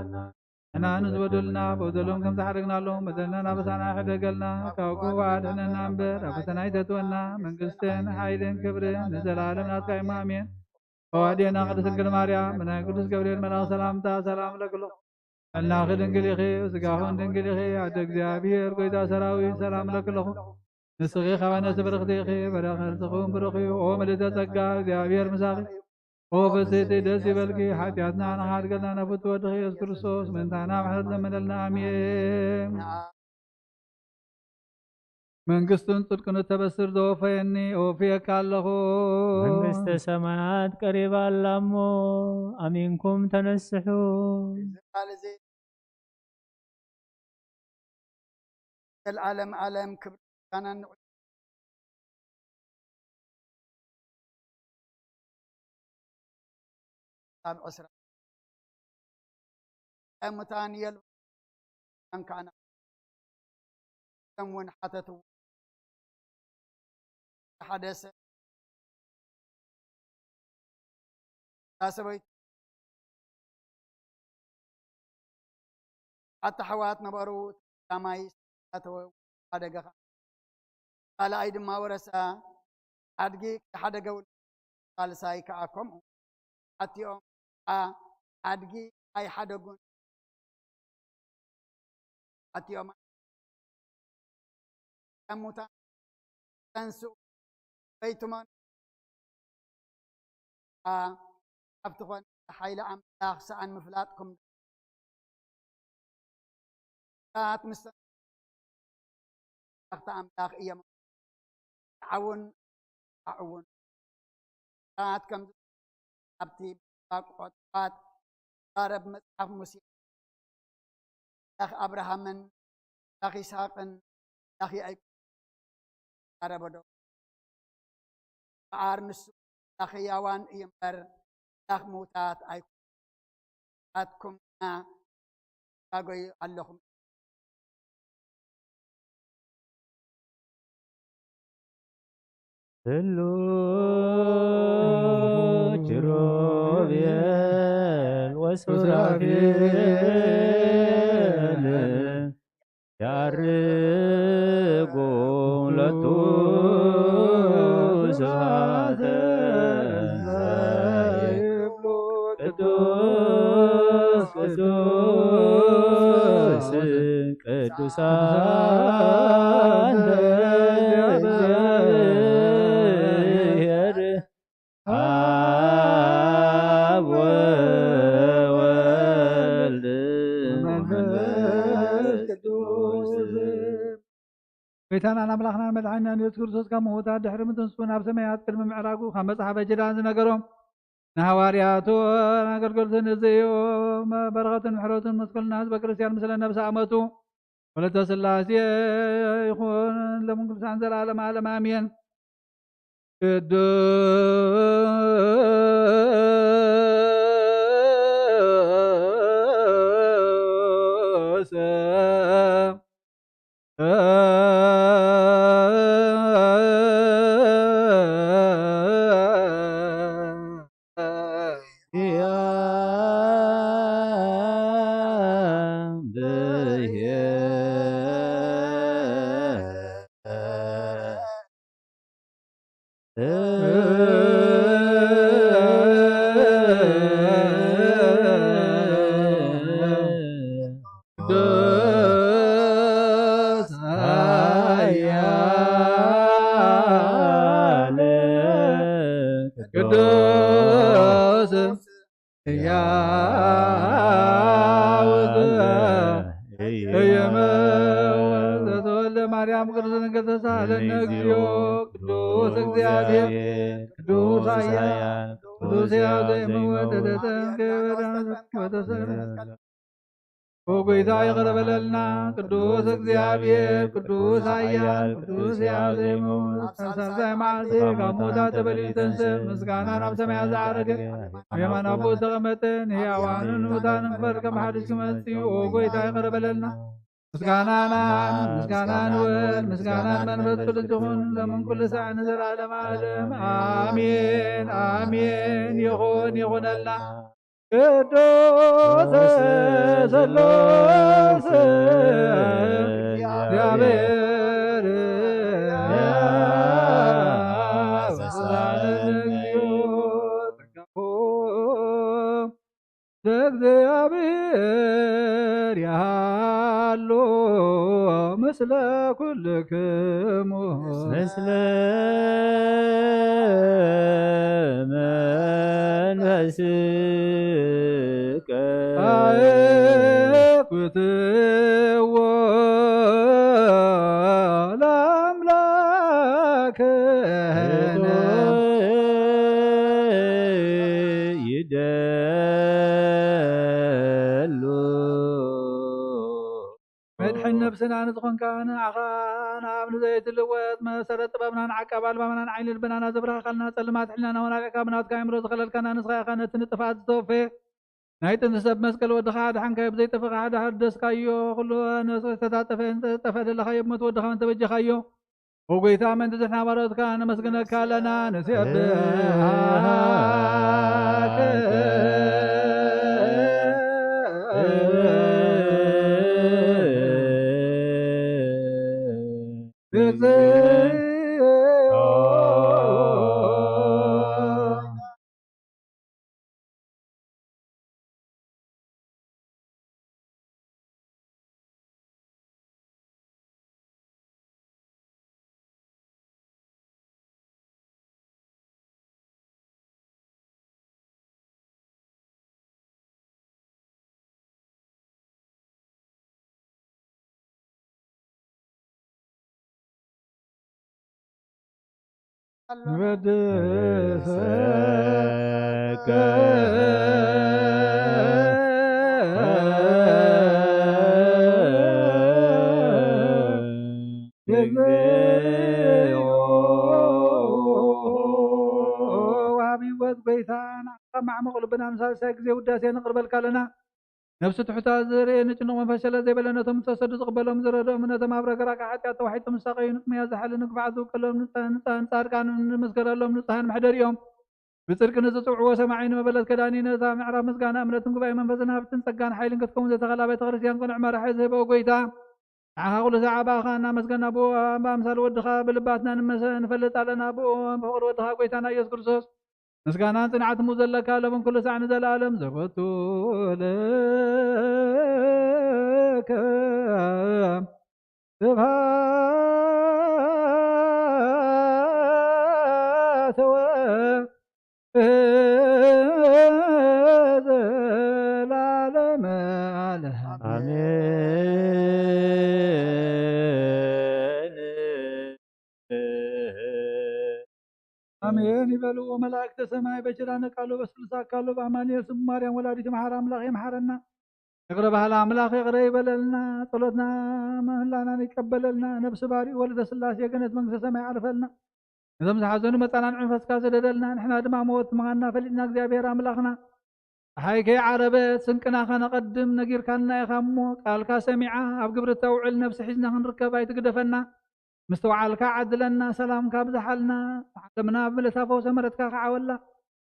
ንሕና ንዝበደሉና በደሎም ከም ዝሓደግናሎም በደልና ናበሳና ይሕደገልና ካብ ክፉ ኣድሕነና እምበር ኣብ ፈተና ኣይተትወና መንግስትን ሓይልን ክብርን ንዘላለም ናትካ እዩ ኣሜን። ወዋዴና ቅድስት ድንግል ማርያም ብናይ ቅዱስ ገብርኤል መልአክ ሰላምታ ሰላም ለክሎ መልናኺ ድንግል ኢኺ ስጋኹን ድንግል ኢኺ ኣደ እግዚኣብሔር ጎይታ ሰራዊት ሰላም ለክለኹ ንስኺ ኸበነስ ብርኽቲ ኢኺ በረኸርትኹም ብርኽ እዩ ኦ ምልዕተ ጸጋ እግዚኣብሔር ምሳኺ ኦ ፍስሕቲ ደስ ይበልኪ ሓጢኣትና ንኻድገልና ነፍቱ ወድኺ ኢየሱስ ክርስቶስ ምንታና ምሕረት ለመነልና ኣሜን። መንግስቱን ጽድቅን እተበስር ዘወፈየኒ ወፍየካ ኣለኹ መንግስተ ሰማያት ቀሪባ ኣላ እሞ ኣሚንኩም ተነስሑ ዘልዓለም ዓለም ክብር ምስጋና ኣብ ዕስራ ሙታን የልቡ አንካና ከምውን ሓተቱ ሓደሰ ታሰበይ ኣተሓዋት ነበሩ ታማይ ኣተወ ሓደገኻ ካልኣይ ድማ ወረሳ ኣድጊ ሓደገው ሳልሳይ ከዓ ከምኡ ኣቲኦም ኣድጊ ኣይሓደጉን ኣቲኦም ሙታን ተንስኡ በይትመን ኣብቲ ኾነ ሓይሊ ኣምላኽ ሰኣን ምፍላጥኩም ታት ምስ ኣምላኽ እዮም ዓውን ኣዕውን ታት ከም ኣብቲ ቆጥቋጥ ዛረብ መጽሓፍ ሙሴ ላኺ ኣብርሃምን ላኺ ይስሐቅን ላኺ ያዕቆብ ዛረበዶ በዓር ንሱ ላኺ ያዋን እዩ እምበር ላኺ ምውታት ኣይኮኑ ናትኩምና ታጎዩ ኣለኹም ስሉስ ኪሩቤል ወሱራፌል ያርጉ ለቱ ስብሐተ ይብሉ ቅዱስ ቅዱስ ቅዱሳን አብ ወወልድ መንፈስ ቅዱስ ጌታና አምላኽና መድኃኒና ኢየሱስ ክርስቶስ ካብ ምውታት ድሕሪ ምትንሱ ናብ ሰማያት ቅድሚ ምዕራጉ ካብ መጽሓፈ ኪዳን ዝነገሮም ንሐዋርያቱ ኣገልገልትን እዝዮም በረኸትን ምሕረትን መስቀልና ህዝበ ክርስቲያን ምስለ ነብሲ ኣመቱ ወለተ ስላሴ ይኹን ለምንኩልሳን ዘለዓለም ዓለም ኣሜን። ቅዱስ ቅዱስ ሕያው እየመወን ዘተወልደ ማርያም ቅዱስ ነገር ተሳሃለነ እግዚኦ ቅዱስ እግዚአብሔር ቅዱስ ኃያል ቅዱስ ሕያው ዘየመወን ጌታ ይቅር በለልና ቅዱስ እግዚአብሔር ቅዱስ ኃያል ቅዱስ ሕያው ዘየመወን ተንሣእ መዓልቲ ካብ ሙታን ተበሊቱ ተንሥእ ምስጋናን ኣብ ሰማያት ዝዓረገ የማነ አቦ ተቐመጠ ንሕያዋንን ሙታንን ክፈርድ ከም ሓድሽ ክመጽእ ኦ ጌታ ይቅር በለልና ምስጋናን ወልድ ምስጋናን መንፈስ ቅዱስ ይኹን ለምን ኩሉ ሰዓት ንዘላለም ዓለም አሜን አሜን። ይኹነልና ቅዱስ ሥሉስ እግዚአብሔር እግዚአብሔር ያሉ ምስለ ኩልክሙ ምስለ መንፈስከ አእኩትዎ ለአምላክነ ይደሉ መድሕን ነብስና ንዝኾንካ ንዓኻ ናብ ንዘይትልወጥ መሰረት ጥበብናን ዓቀብ ኣልባብናን ዓይኒ ልብናና ዘብረኻኸልና ጸልማት ሕሊናና ወናቂዕካ ብናትካ ኣእምሮ ዝኸለልካና ንስኻ ኢኻ ነቲ ንጥፋት ዝተወፈየ ናይ ጥንቲ ሰብ መስቀል ወድኻ ድሓንካዮ ብዘይጠፍኻ ሓደ ደስካዮ ኩሉ ተታጠፈ ጠፈ ደለኻዮ ብሞት ወድኻ እንተበጀኻዮ ወጎይታ መንት ዝሕና ባሮትካ ነመስግነካ ኣለና ንስብሓከ ወድሰከ ወሃቢወት ጎይታን ማዕመቕ ልብና ምሳሳይ ጊዜ ውዳሴ ንቕርበልካ ኣለና ነፍሲ ትሑታት ዝርየ ንጭንቕ መንፈስ ሸለ ዘይበለነቶም ዝተሰዱ ዝቕበሎም ዝረድኦም ነቶም ኣብ ረገራካ ሓጢኣት ተዋሒጦም ዝሳቀዩ ንቅምያ ዝሓሊ ንግባዓት ዝውቀሎም ንፃን ጻድቃን ንምስገረሎም ንፅሃን ምሕደሪኦም ብጽድቂ ንዝፅውዕዎ ሰማዒ ንመበለት ከዳኒ ነታ ምዕራፍ ምስጋና እምነትን ጉባኤ መንፈስን ሃብትን ጸጋን ሓይልን ክትከውን ዘተኸላ ቤተ ክርስቲያን ቅኑዕ መራሒ ዝህበኦ ጎይታ ንዓኻ ኩሉ ሰዓባ እናመስገና ብኦ ብኣምሳል ወድኻ ብልባትና ንፈልጥ ኣለና ብኦ ብፍቕሪ ወድኻ ጎይታና ኢየሱስ ክርስቶስ ምስጋናን ጽንዓት ሙ ዘለካ ለምን ኩሉ ሰዓት ንዘለኣለም ዘበቱ ለከ ስብሐት ወዘላለመ ዓለም አሜን ይበሉ መላእክተ ሰማይ በችራነ ቃሉ በስልሳ ቃሉ በአማኑኤል ስሙ ማርያም ወላዲት መሐር አምላክ የመሐረና ይቅር ባህል አምላክ ይቅር ይበለልና ጸሎትና ምህላናን ይቀበለልና ነፍስ ባሪ ወልደ ስላሴ የገነት መንግስተ ሰማይ አልፈልና እዞም ዝሓዘኑ መጻናን መንፈስካ ስደደልና ንሕና ድማ ሞት መኻና ፈሊጥና እግዚአብሔር አምላክና ሓይከ ዓረበት ስንቅና ከነቀድም ነጊርካልና ኢኻ እሞ ቃልካ ሰሚዓ ኣብ ግብሪ ተውዕል ነፍሲ ሒዝና ክንርከብ ኣይትግደፈና مستوعالك عدلنا سلام كابزحلنا عدمنا بملتافو سمرتك كعولا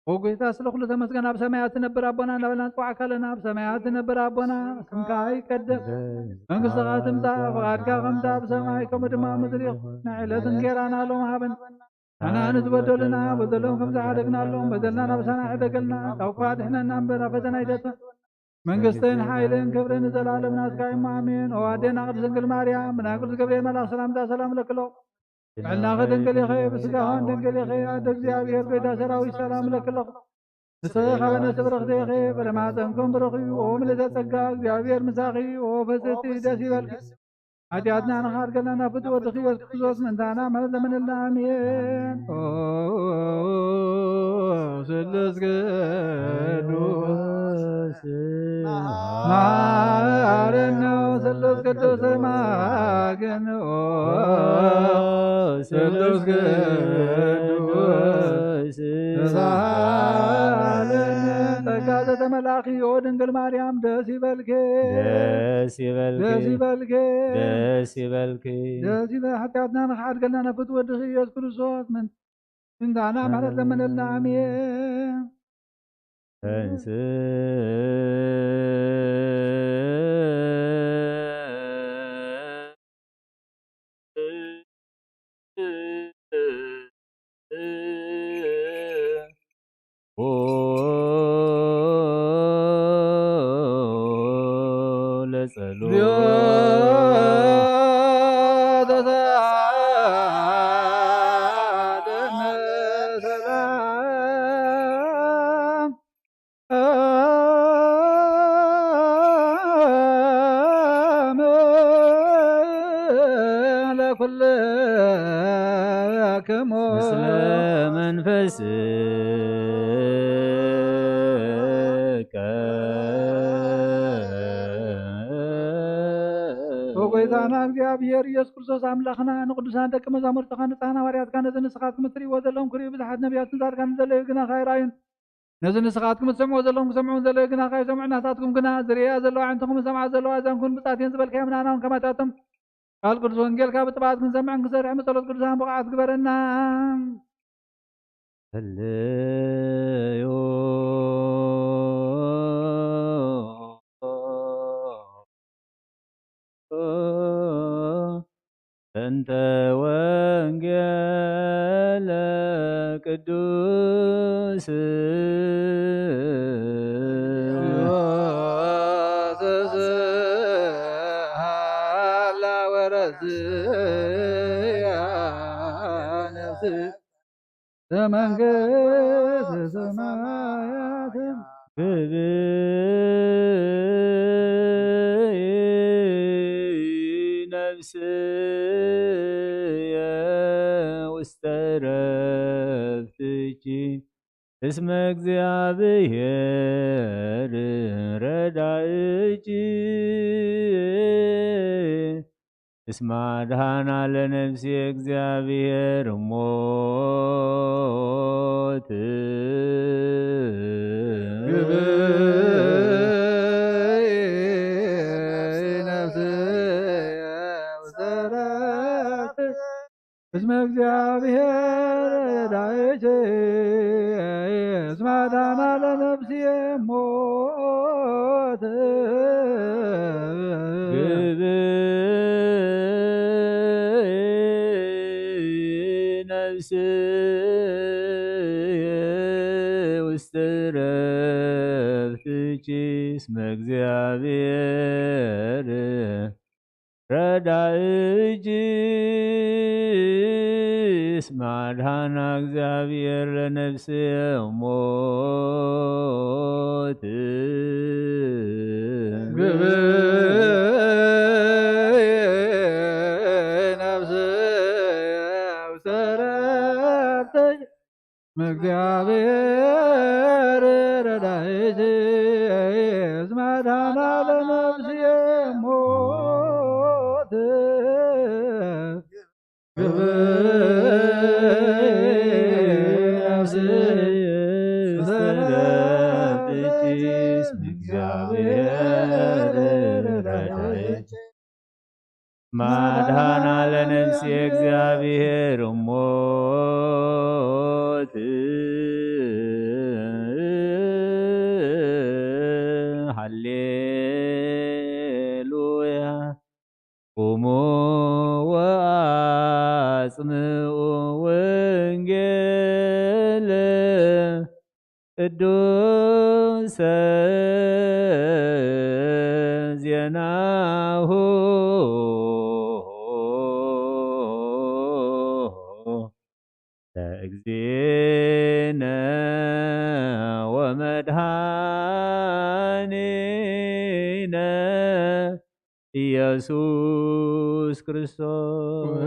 وقيتا سلخلو تمسكنا بسمايات نبر ربنا لبنا توعك لنا بسمايات نبر ربنا سمكاي كدف منقص غاتمتا فغادك غمتا بسمايكم دما مدريق نعيلة كيرانا لهم هابن أنا نتبدلنا بدلهم كم زعادقنا لهم بدلنا نفسنا عدقلنا توقعات احنا ننبر فتنا يدتا መንግስትን ኃይልን ክብርን ዘላለም ናትካ አሜን። ወአዴና ቅድስት ድንግል ማርያም ምናቅዱስ ገብርኤል መልአክ ሰላምታ ሰላም ለክሎ بعلنا غدا قال يا خي بس قهان قال يا خي عاد እግዚአብሔር بيدا سراوي سلام لك الله ንስኻ በነስብረኽ ዴኸ በረማፀንኩም ብረኺ ኦም ለተጸጋ እግዚአብሔር ምሳኺ ኦ ፈስቲ ደስ ይበልክ ኃጢአትና ንኻድገለና ፍትወድኺ ኢየሱስ ክርስቶስ ምንታና ማለት ለምንልና አሜን ስሉስ ቅዱስ ማረን ስሉስ ቅዱስ ማገን ስሉስ ቅዱስ ተጋዘ ተመላኺ ኦ ድንግል ማርያም ደስ ይበልኬ ደስ ይበልኬ ደስ ይበልኬ ደስ ይበልኬ ደስ ይበል ኃጢአትና ንኻድገለና ፍትወድኺ ኢየሱስ ክርስቶስ ምንታና ማለት ለምንልና አሜን ተንስ ምስለ መንፈስከ ወጎይታና እግዚአብሔር ኢየሱስ ክርስቶስ አምላኽና ንቅዱሳን ደቀ መዛሙርትኻ ንጻሕና ሐዋርያትካ ነዚ ንስኻትኩም እትርእይዎ ዘለኹም ክርእዩ ብዙሓት ነቢያትን ጻድቃንን ዘለዩ ግና ካይራእዩን ነዚ ንስኻትኩም እትሰምዑ ዘለኹም ክሰምዑን ዘለዩ ግና ካይሰምዑ ናታትኩም ግና ዝርያ ዘለዋ ዓይንትኩም ሰምዓ ዘለዋ እዛንኩን ብጻቴን ዝበልካዮ ምናናውን ከማታቶም ቃል ቅዱስ ወንጌልካ ብጥባት ክንሰምዕን ክሰርሕ መጸሎት ቅዱሳን ብቕዓት ግበረና ህልዮ እንተ ወንጌለ ቅዱስ መንግሥተ ሰማያት ነፍስየ ውስተ ዕረፍትኪ እስመ እግዚአብሔር ረዳእኪ እስመ አድኃና ለነፍሴ እግዚአብሔር ሞት እስመ እግዚአብሔር ረዳእኪ እስመ አድኃና ለነፍሴ ሞት ነፍስየ ውስተ ዕረፍትኪ እስመ እግዚአብሔር ረዳእኪ እስመ አድኃና እግዚአብሔር ለነፍስየ ሞት እግዚአብሔር ረዳእኪ እስመ አድኃና ለነፍስየ ሞት ማድኃና ለነፍሴ እግዚአብሔር ሞት ሃሌሉያ ቁሙ ወአጽምዑ ወንጌለ ቅዱሰ ዜናሁ እግዚእነ ወመድኃኒነ ኢየሱስ ክርስቶስ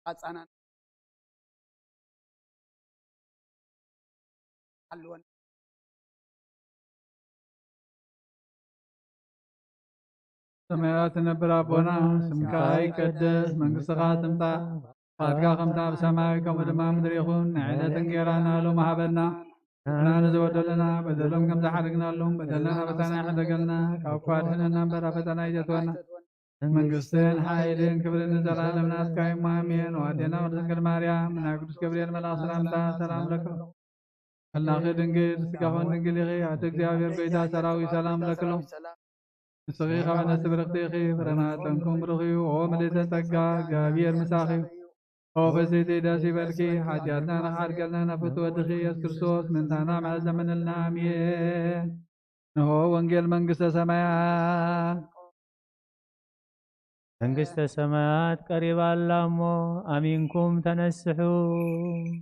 አጻናን አልወን ሰማያት ነበር አቦና ስምካ ይቀደስ መንግሥትኻ ትምጻእ ፈቃድካ ከምታ ብሰማይ ከምኡ ድማ ምድሪ ይኹን ንዕለት እንጀራና ሎሚ ሃበና ንሕና ዝበደለና በደሎም ከም ዝሓደግናሎም በደልና ፈተና ይሕደገልና ካብ እኳ አድኅነና እምበር ኣብ ፈተና ይእተወና መንግሥትን ሓይልን ክብርን ንዘላለም ናትካ እሞ አሜን። ወአዴና ወድንግል ማርያም ናይ ቅዱስ ገብርኤል መልአክ ሰላምታ ሰላም ለክሎ አላኺ ድንግል ስጋኾን ድንግል ኢኺ ኣደ እግዚአብሔር ጎይታ ሰራዊት ሰላም ለክሎ ንስኺ ኸበነቲ ብርኽቲ ኢኺ ፍረናጠንኩም ብርኽዩ ኦ ምልዕተ ጸጋ እግዚአብሔር ምሳኺ ኦ ፈሴቴ ደስ ይበልኪ ሓጢአትና ንኻድገልና ነፍቱ ወድኺ ኢየሱስ ክርስቶስ ምንታና መሕል ዘመንልና አሜን። ንሆ ወንጌል መንግሥተ ሰማያት መንግሥተ ሰማያት ቀሪባላ እሞ አሚንኩም ተነስሑ።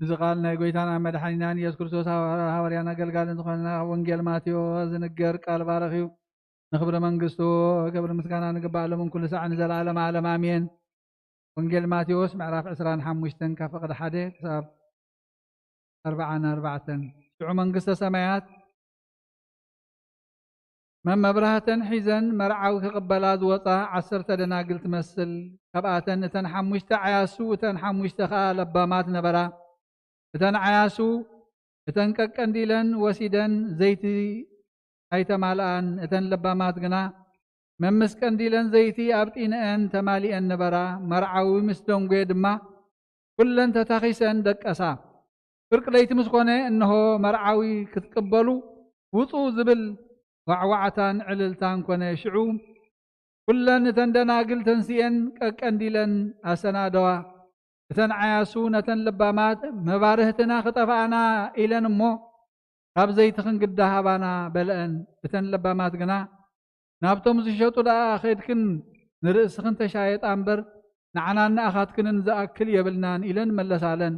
እዚ ቃል ናይ ጎይታና መድሓኒናን ኢየሱስ ክርስቶስ ሃዋርያን ኣገልጋልን ዝኾነ ወንጌል ማቴዎስ ዝንገር ቃል ባረኽ እዩ። ንክብሪ መንግስቱ ክብሪ ምስጋና ንግባሎም ኩሉ ሰዓት ንዘላለም ዓለም አሜን። ወንጌል ማቴዎስ ምዕራፍ 25 ካብ ፍቅዲ 1 ክሳብ 44 ሽዑ መንግስተ ሰማያት መብራህተን ሒዘን መርዓዊ ክቕበላ ዝወፃ 10 ደናግል ትመስል ካብኣተን እተን 5 ዓያሱ እተን 5 ከዓ ለባማት ነበራ። እተን ዓያሱ እተን ቀቀንዲለን ወሲደን ዘይቲ ኣይተማልአን እተን ለባማት ግና መምስ ቀንዲለን ዘይቲ ኣብ ጢንአን ተማሊአን ነበራ። መርዓዊ ምስ ደንጎ ድማ ኩለን ተታኺሰን ደቀሳ። ፍርቂ ለይቲ ምስ ኮነ እንሆ መርዓዊ ክትቅበሉ ውፁ ዝብል ዋዕዋዕታን ዕልልታን ኮነ። ሽዑ ኩለን እተን ደናግል ተንሲአን ቀቀንዲለን ኣሰናደዋ። እተን ዓያሱ ነተን ልባማት መባርህትና ክጠፋኣና ኢለን እሞ ካብ ዘይቲ ክንግዳሃባና በልአን። እተን ልባማት ግና ናብቶም ዝሸጡ ደኣ ኸድክን ንርእስኽን ተሻየጣ እምበር ንዓናን ንኣኻትክንን ዝኣክል የብልናን ኢለን መለሳለን።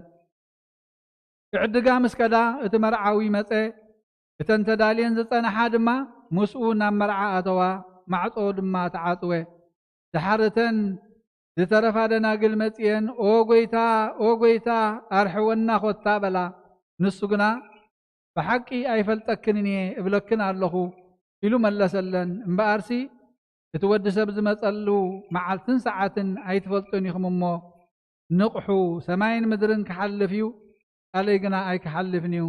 ዕድጋ ምስ ከዳ እቲ መርዓዊ መፀ። እተን ተዳልየን ዝፀንሓ ድማ ምስኡ ናብ መርዓ ኣተዋ። ማዕፆ ድማ ተዓፅወ። ድሓርተን ዝተረፋ ደናግል መፅየን ኦ ጎይታ ኣርሕወና ኾታ በላ። ንሱ ግና ብሓቂ ኣይፈልጠክንን እየ እብለክን ኣለኹ ኢሉ መለሰለን። እምበኣርሲ እቲ ወዲ ሰብ ዝመፀሉ መዓልትን ሰዓትን ኣይትፈልጡን ኢኹም እሞ ንቑሑ ሰማይን ምድርን ክሓልፍ እዩ ቃለይ ግና ኣይክሓልፍን እዩ።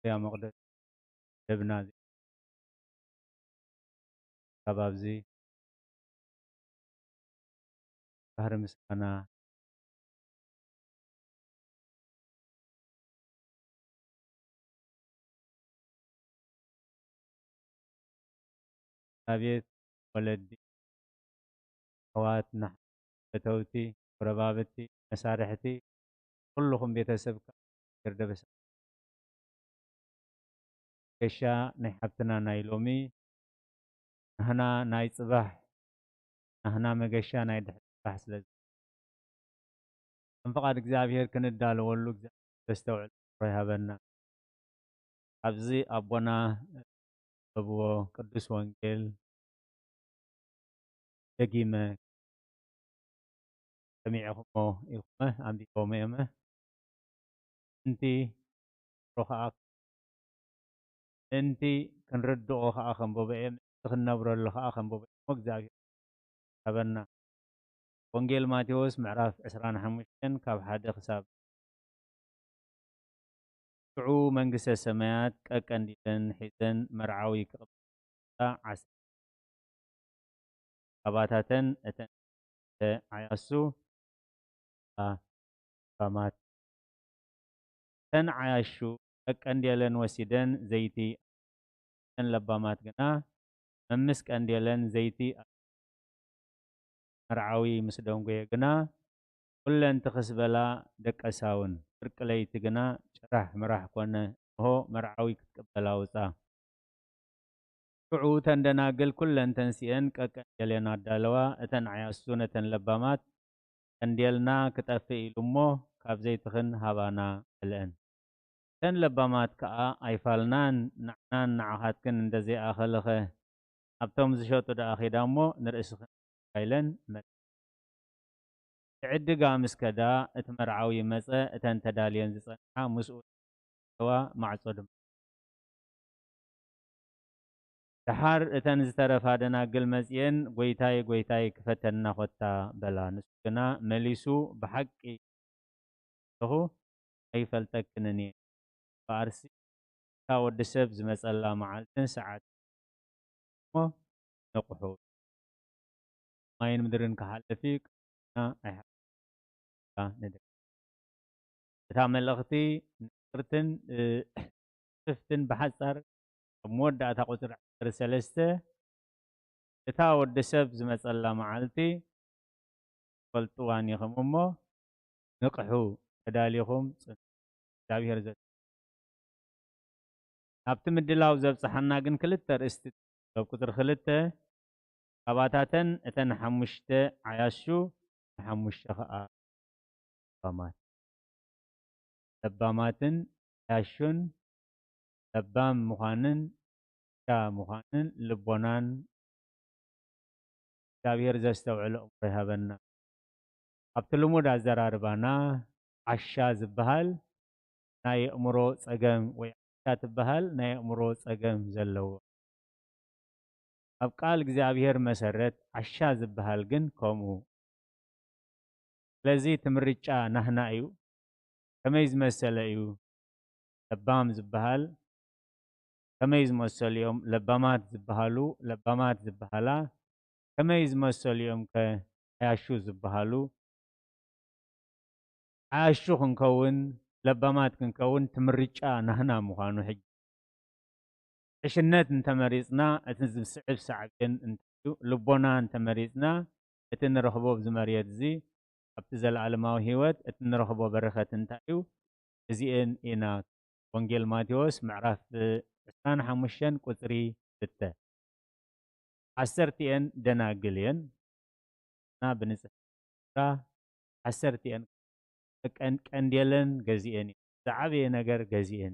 يا مقدس دبنا زي كبابزي بحر مسكنا أبيت ولدي خواتنا فتوتي وربابتي مسارحتي كلكم بيتسبك كرد بس كشا نحبتنا نايلومي نحنا ناي صباح نحنا مقشا ناي دحبح سلز فقط እግዚአብሔር ክንዳለወሉ ተስተውዕል ረሃበና ኣብዚ ኣቦና ኣብዎ ቅዱስ ወንጌል ደጊመ ሰሚዕኹሞ ኢኹመ ኣንቢቦም እየመ እንቲ ሮኸዓ እንቲ ክንርድኦ ከዓ ከንበበ እየ ክነብረሉ ከዓ ከንበበ እሞ እግዚኣብሔር ሃበና ወንጌል ማቴዎስ ምዕራፍ 25 ካብ 1 ክሳብ ሽዑ መንግስተ ሰማያት ቀቀንዲለን ሒዘን መርዓዊ ክቕበላ ኣባታተን እተን ዓያሱ ባማት ተን ዓያሹ ቀቀንዲለን ወሲደን ዘይቲ ተን ለባማት ግና መምስ ቀንዲለን ዘይቲ መርዓዊ ምስ ደንጎየ ግና ኩለን ትኽስበላ ደቀሳውን ፍርቂ ለይቲ ግና ጭራሕ ምራሕ ኮነ እሆ መርዓዊ ክትቅበላ ውፃ ሽዑ ተንደናግል ኩለን ተንሲአን ቀቀንዲለን ኣዳለዋ እተን ዓያሱ ነተን ለባማት ቀንዲልና ክጠፍእ ኢሉ እሞ ካብ ዘይትኽን ሃባና በልአን ተን ለባማት ከዓ ኣይፋልናን ንዕናን ንዓኻትክን እንደዘይኣኸለኸ ኣብቶም ዝሸጡ ደኣ ኺዳ እሞ ንርእስኽን ኢለን ዕድጋ ምስ ከዳ እቲ መርዓዊ መፀ እተን ተዳልየን ዝፀንሓ ምስኡ ተዋ ማዕፆ ድማ ድሓር እተን ዝተረፋ ደናግል መፅአን ጎይታይ ጎይታይ ክፈተና ኾታ በላ ንሱ ግና መሊሱ ብሓቂ ለኹ ኣይፈልጠክንን እየ ብኣርሲ እታ ወዲ ሰብ ዝመፀላ መዓልትን ሰዓት እሞ ነቑሑ ማይን ምድርን ክሓልፊ ኣይሓ እታ መልእኽቲ ንቅርትን ስፍትን ብሓፃር ኣብ መወዳእታ ቁፅሪ 13 እታ ወዲ ሰብ ዝመፀላ መዓልቲ ፈልጥዋን ኢኹም እሞ ንቕሑ ተዳሊኹም እግዚኣብሔር ኣብቲ ምድላው ዘብፅሓና ግን ክልተ ርእስቲ ኣብ ቁፅሪ 2 ኣባታተን እተን 5 ዓያሱ 5 ከዓ ለባማት ለባማትን ዓያሹን ለባም ምዃንን ሻ ምዃንን ልቦናን እግዚኣብሔር ዘስተውዕሎ እምሮ ይሃበና ኣብቲ ልሙድ ኣዘራርባና ዓሻ ዝበሃል ናይ ኣእምሮ ፀገም ወይ ዓሻ ትበሃል ናይ ኣእምሮ ፀገም ዘለዎ ኣብ ቃል እግዚኣብሔር መሰረት ዓሻ ዝበሃል ግን ከምኡ ስለዚ ትምርጫ ናህና እዩ ከመይ ዝመሰለ እዩ ለባም ዝበሃል ከመይ ዝመሰሉ እዮም ለባማት ዝበሃሉ ለባማት ዝበሃላ ከመይ ዝመሰሉ እዮም ከ ዓያሹ ዝበሃሉ ዓያሹ ክንከውን ለባማት ክንከውን ትምርጫ ናህና ምዃኑ ሕጂ ዕሽነት እንተመሪፅና እቲ ዝስዕብ ሳዕብን እንታይ እዩ ልቦና እንተመሪፅና እቲ ንረኽቦ ብዝመርየት እዚ ኣብቲ ዘለዓለማዊ ሂወት እቲ ንረኽቦ በረኸት እንታይ እዩ እዚአን ኢና ወንጌል ማቴዎስ ምዕራፍ 25 ቁፅሪ 2 10 ደናግል እየን እና ብንፅሕና 10 ቀንዲለን ገዚአን ዝዓበየ ነገር ገዚአን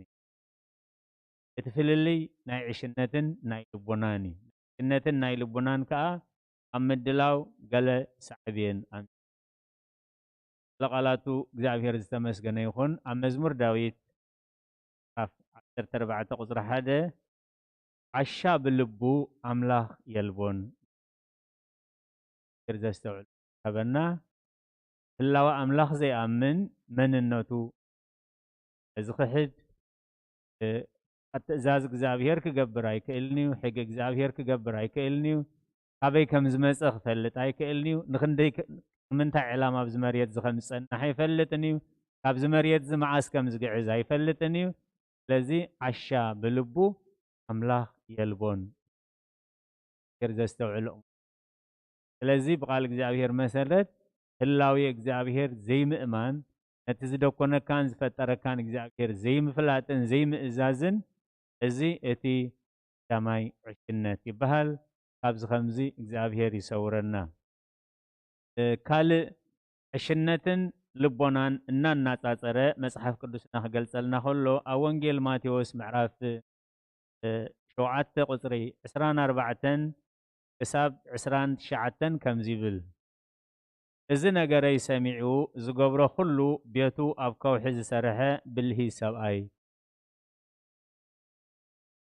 እቲ ፍልልይ ናይ ዕሽነትን ናይ ልቦናን እዩ ዕሽነትን ናይ ልቦናን ከዓ ኣብ ምድላው ገለ ሳዕብየን ለቃላቱ እግዚአብሔር ዝተመስገነ ይኹን ኣብ መዝሙር ዳዊት ምዕራፍ 14 ቁፅሪ 1 ዓሻ ብልቡ ኣምላኽ የልቦን ዘስተውዕል ሃበና ህላዊ ኣምላኽ ዘይኣምን መንነቱ ዝኽሕድ التأزاز እግዚአብሔር ክገብር ኣይክእልኒዩ ሕጊ እግዚአብሔር ክገብር ኣይክእልኒዩ ካበይ ከም ዝመጽእ ክፈልጥ ኣይክእልኒዩ ንክንደይ ምንታይ ዕላማ ኣብዚ መሬት ዝኸምፀና ኣይፈልጥን እዩ ካብዚ መሬት ዝመዓስ ከም ዝግዕዝ ኣይፈልጥን እዩ ስለዚ ዓሻ ብልቡ ኣምላኽ የልቦን ዘስተውዕሎ ስለዚ ብቃል እግዚአብሔር መሰረት ህላዊ እግዚአብሔር ዘይምእማን ነቲ ዝደኮነካን ዝፈጠረካን እግዚአብሔር ዘይምፍላጥን ዘይምእዛዝን እዚ እቲ ሰማይ ዕሽነት ይበሃል ካብዚ ከምዚ እግዚአብሔር ይሰውረና ካልእ ዕሽነትን ልቦናን እናናጻጸረ መጽሐፍ ቅዱስና ክገልጸልና ከሎ ኣብ ወንጌል ማቴዎስ ምዕራፍ 7 ቁጽሪ 24 ክሳብ 29 ከምዚ ይብል እዚ ነገረይ ሰሚዑ ዝገብሮ ኩሉ ቤቱ ኣብ ከውሒ ዝሰርሐ ብልሂ ሰብኣይ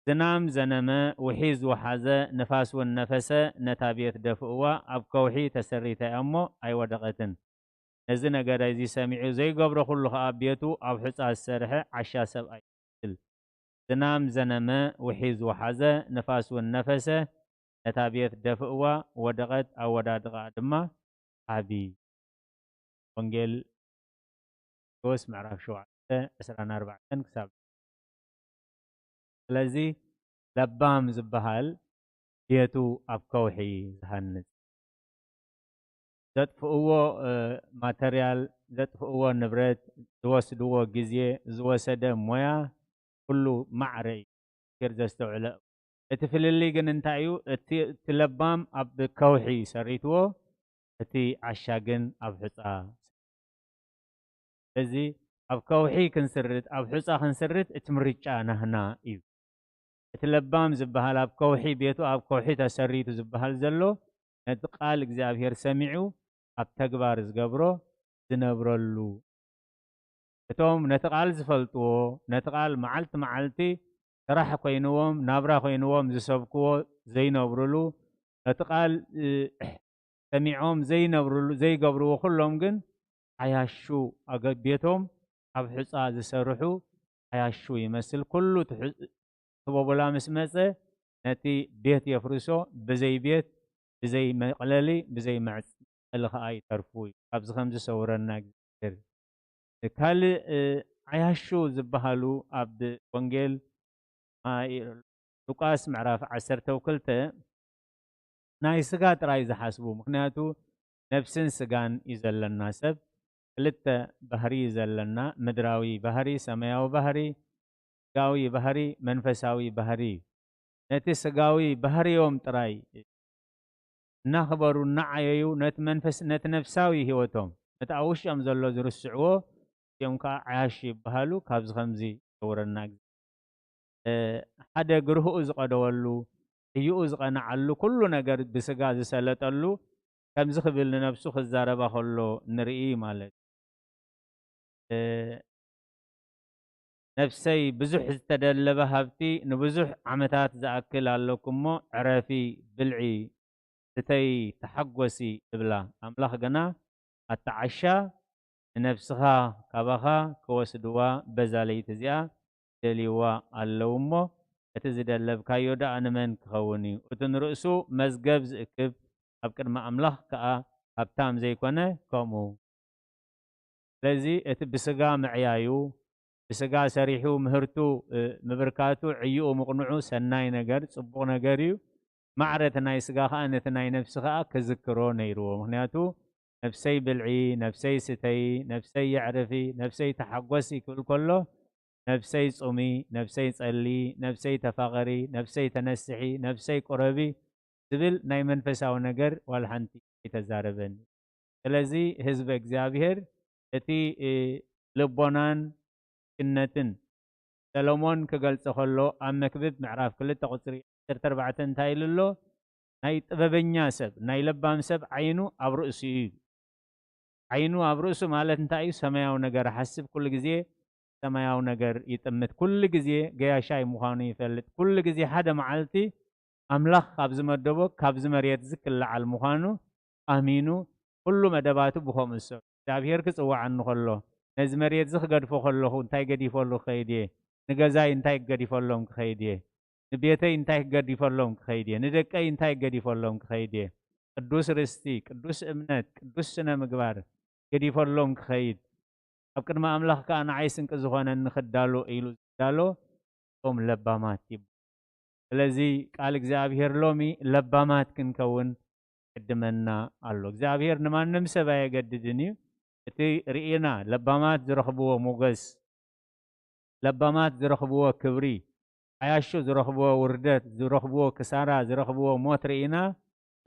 ዝናም ዘነመ ውሒዝ ዝወሓዘ ንፋስ እውን ነፈሰ ነታ ቤት ደፍእዋ ኣብ ከውሒ ተሰሪታ እሞ ኣይወደቐትን እዚ ነገረይ እዚ ሰሚዑ ዘይገብሮ ኩሉ ከዓ ቤቱ ኣብ ሕፃ ዝሰርሐ ዓሻ ሰብኣይ ይመስል ዝናም ዘነመ ውሒዝ ዝወሓዘ ንፋስ እውን ነፈሰ ነታ ቤት ደፍእዋ ወደቐት ኣወዳድቓ ድማ ዓቢ ወንጌል ማቴዎስ ምዕራፍ 7 24 ክሳብ ስለዚ ለባም ዝበሃል ቤቱ ኣብ ከውሒ ዝሃንጽ ዘጥፍእዎ ማተርያል ዘጥፍእዎ ንብረት ዝወስድዎ ግዜ ዝወሰደ ሞያ ኩሉ ማዕረ እዩ ዘስተውዕለ እቲ ፍልልይ ግን እንታይ እዩ እቲ ለባም ኣብ ከውሒ ሰሪትዎ እቲ ዓሻ ግን ኣብ ሕፃ እዚ ኣብ ከውሒ ክንስርት ኣብ ሕፃ ክንስርት እቲ ምርጫ ናህና እዩ እቲ ለባም ዝበሃል ኣብ ከውሒ ቤቱ ኣብ ከውሒ ተሰሪቱ ዝበሃል ዘሎ ነቲ ቃል እግዚአብሔር ሰሚዑ ኣብ ተግባር ዝገብሮ ዝነብረሉ እቶም ነቲ ቃል ዝፈልጥዎ ነቲ ቃል መዓልቲ መዓልቲ ስራሕ ኮይንዎም ናብራ ኮይንዎም ዝሰብክዎ ዘይነብሩሉ ነቲ ቃል ሰሚዖም ዘይነብሩሉ ዘይገብርዎ ኩሎም ግን ሓያሹ ቤቶም ኣብ ሕፃ ዝሰርሑ ሓያሹ ይመስል ኩሉ ትቦቦላ ምስ መፀ ነቲ ቤት የፍርሶ ብዘይ ቤት ብዘይ መቕለሊ ብዘይ መዕፀሊ ከዓ ይተርፉ ካብዚ ከምዚ ሰውረና እግዚአብሔር ካልእ ሓያሹ ዝበሃሉ ኣብ ወንጌል ሉቃስ ምዕራፍ 12 ናይ ስጋ ጥራይ ዝሓስቡ ምክንያቱ ነፍስን ስጋን እዩ ዘለና ሰብ ክልተ ባህሪ ዘለና ምድራዊ ባህሪ ሰማያዊ ባህሪ ስጋዊ ባህሪ መንፈሳዊ ባህሪ ነቲ ስጋዊ ባህሪዮም ጥራይ እናኽበሩ እናዓየዩ ነቲ ነፍሳዊ ሂወቶም ነቲ ኣብ ውሽጦም ዘሎ ዝርስዕዎ እዚኦም ከዓ ዓያሽ ይበሃሉ ካብዚ ከምዚ ሰውረና ሓደ ግርህኡ ዝቀደወሉ ህይኡ ዝቀናዓሉ ኩሉ ነገር ብስጋ ዝሰለጠሉ ከምዚ ክብል ንነፍሱ ክዛረባ ከሎ ንርኢ ማለት ነፍሰይ ብዙሕ ዝተደለበ ሃብቲ ንብዙሕ ዓመታት ዝኣክል ኣለኩሞ ዕረፊ ብልዒ ስተይ ተሓጎሲ እብላ ኣምላኽ ገና ኣተዓሻ ንነፍስኻ ካባኻ ክወስድዋ በዛ ለይቲ እዚኣ ደልይዋ ኣለዉ እሞ እቲ ዝደለብካዮ ዳኣ ንመን ክኸውን እዩ እቲ ንርእሱ መዝገብ ዝእክብ ኣብ ቅድሚ ኣምላኽ ከዓ ሃብታም ዘይኮነ ከምኡ ስለዚ እቲ ብስጋ ምዕያዩ ብስጋ ሰሪሑ ምህርቱ ምብርካቱ ዕይኡ ምቕንዑ ሰናይ ነገር ጽቡቕ ነገር እዩ ማዕረት ናይ ስጋ ከዓ ነቲ ናይ ነፍሲ ከዓ ክዝክሮ ነይርዎ ምክንያቱ ነፍሰይ ብልዒ ነፍሰይ ስተይ ነፍሰይ የዕርፊ ነፍሰይ ተሓጎሲ ክብል ከሎ ነፍሰይ ጹሚ ነፍሰይ ጸሊ ነፍሰይ ተፋቐሪ ነፍሰይ ተነስሒ ነፍሰይ ቁረቢ ዝብል ናይ መንፈሳዊ ነገር ዋላ ሓንቲ ይተዛረበኒ ስለዚ ህዝቢ እግዚአብሔር እቲ ልቦናን ሽነትን ሰሎሞን ክገልጸ ከሎ ኣብ መክብብ ምዕራፍ 2 ቁጽሪ 14 እንታይ ኢሉ ኣሎ ናይ ጥበበኛ ሰብ ናይ ለባም ሰብ ዓይኑ ኣብ ርእሱ እዩ ዓይኑ ኣብ ርእሱ ማለት እንታይ እዩ ሰማያዊ ነገር ሓስብ ኩሉ ግዜ ሰማያዊ ነገር ይጥምት ኩሉ ግዜ ገያሻይ ምዃኑ ይፈልጥ ኩሉ ግዜ ሓደ መዓልቲ ኣምላኽ ካብ ዝመደቦ ካብዚ መሬት ዝክልዓል ምዃኑ ኣሚኑ ኩሉ መደባቱ ብኸምኡ ሰብ እግዚአብሔር ክጽዋዓኒ ከሎ ነዚ መሬት ዝክገድፎ ከለኹ እንታይ ገዲፈሉ ከይድ እየ ንገዛይ እንታይ ገዲፈሎም ክኸይድ እየ ንቤተይ እንታይ ገዲፈሎም ክኸይድ እየ ንደቀይ እንታይ ገዲፈሎም ክኸይድ እየ ቅዱስ ርስቲ ቅዱስ እምነት ቅዱስ ስነ ምግባር ገዲፈሎም ክኸይድ ኣብ ቅድሚ ኣምላኽ ከዓ ንዓይ ስንቂ ዝኾነ ንኽዳሎ ኢሉ ዝዳሎ እቶም ለባማት ይበ ስለዚ ቃል እግዚኣብሔር ሎሚ ለባማት ክንከውን ቅድመና ኣሎ እግዚኣብሔር ንማንም ሰብ ኣየገድድን እዩ እቲ ርኢና ለባማት ዝረኽብዎ ሞገስ ለባማት ዝረኽብዎ ክብሪ ሓያሾ ዝረኽብዎ ውርደት ዝረኽብዎ ክሳራ ዝረኽብዎ ሞት ርኢና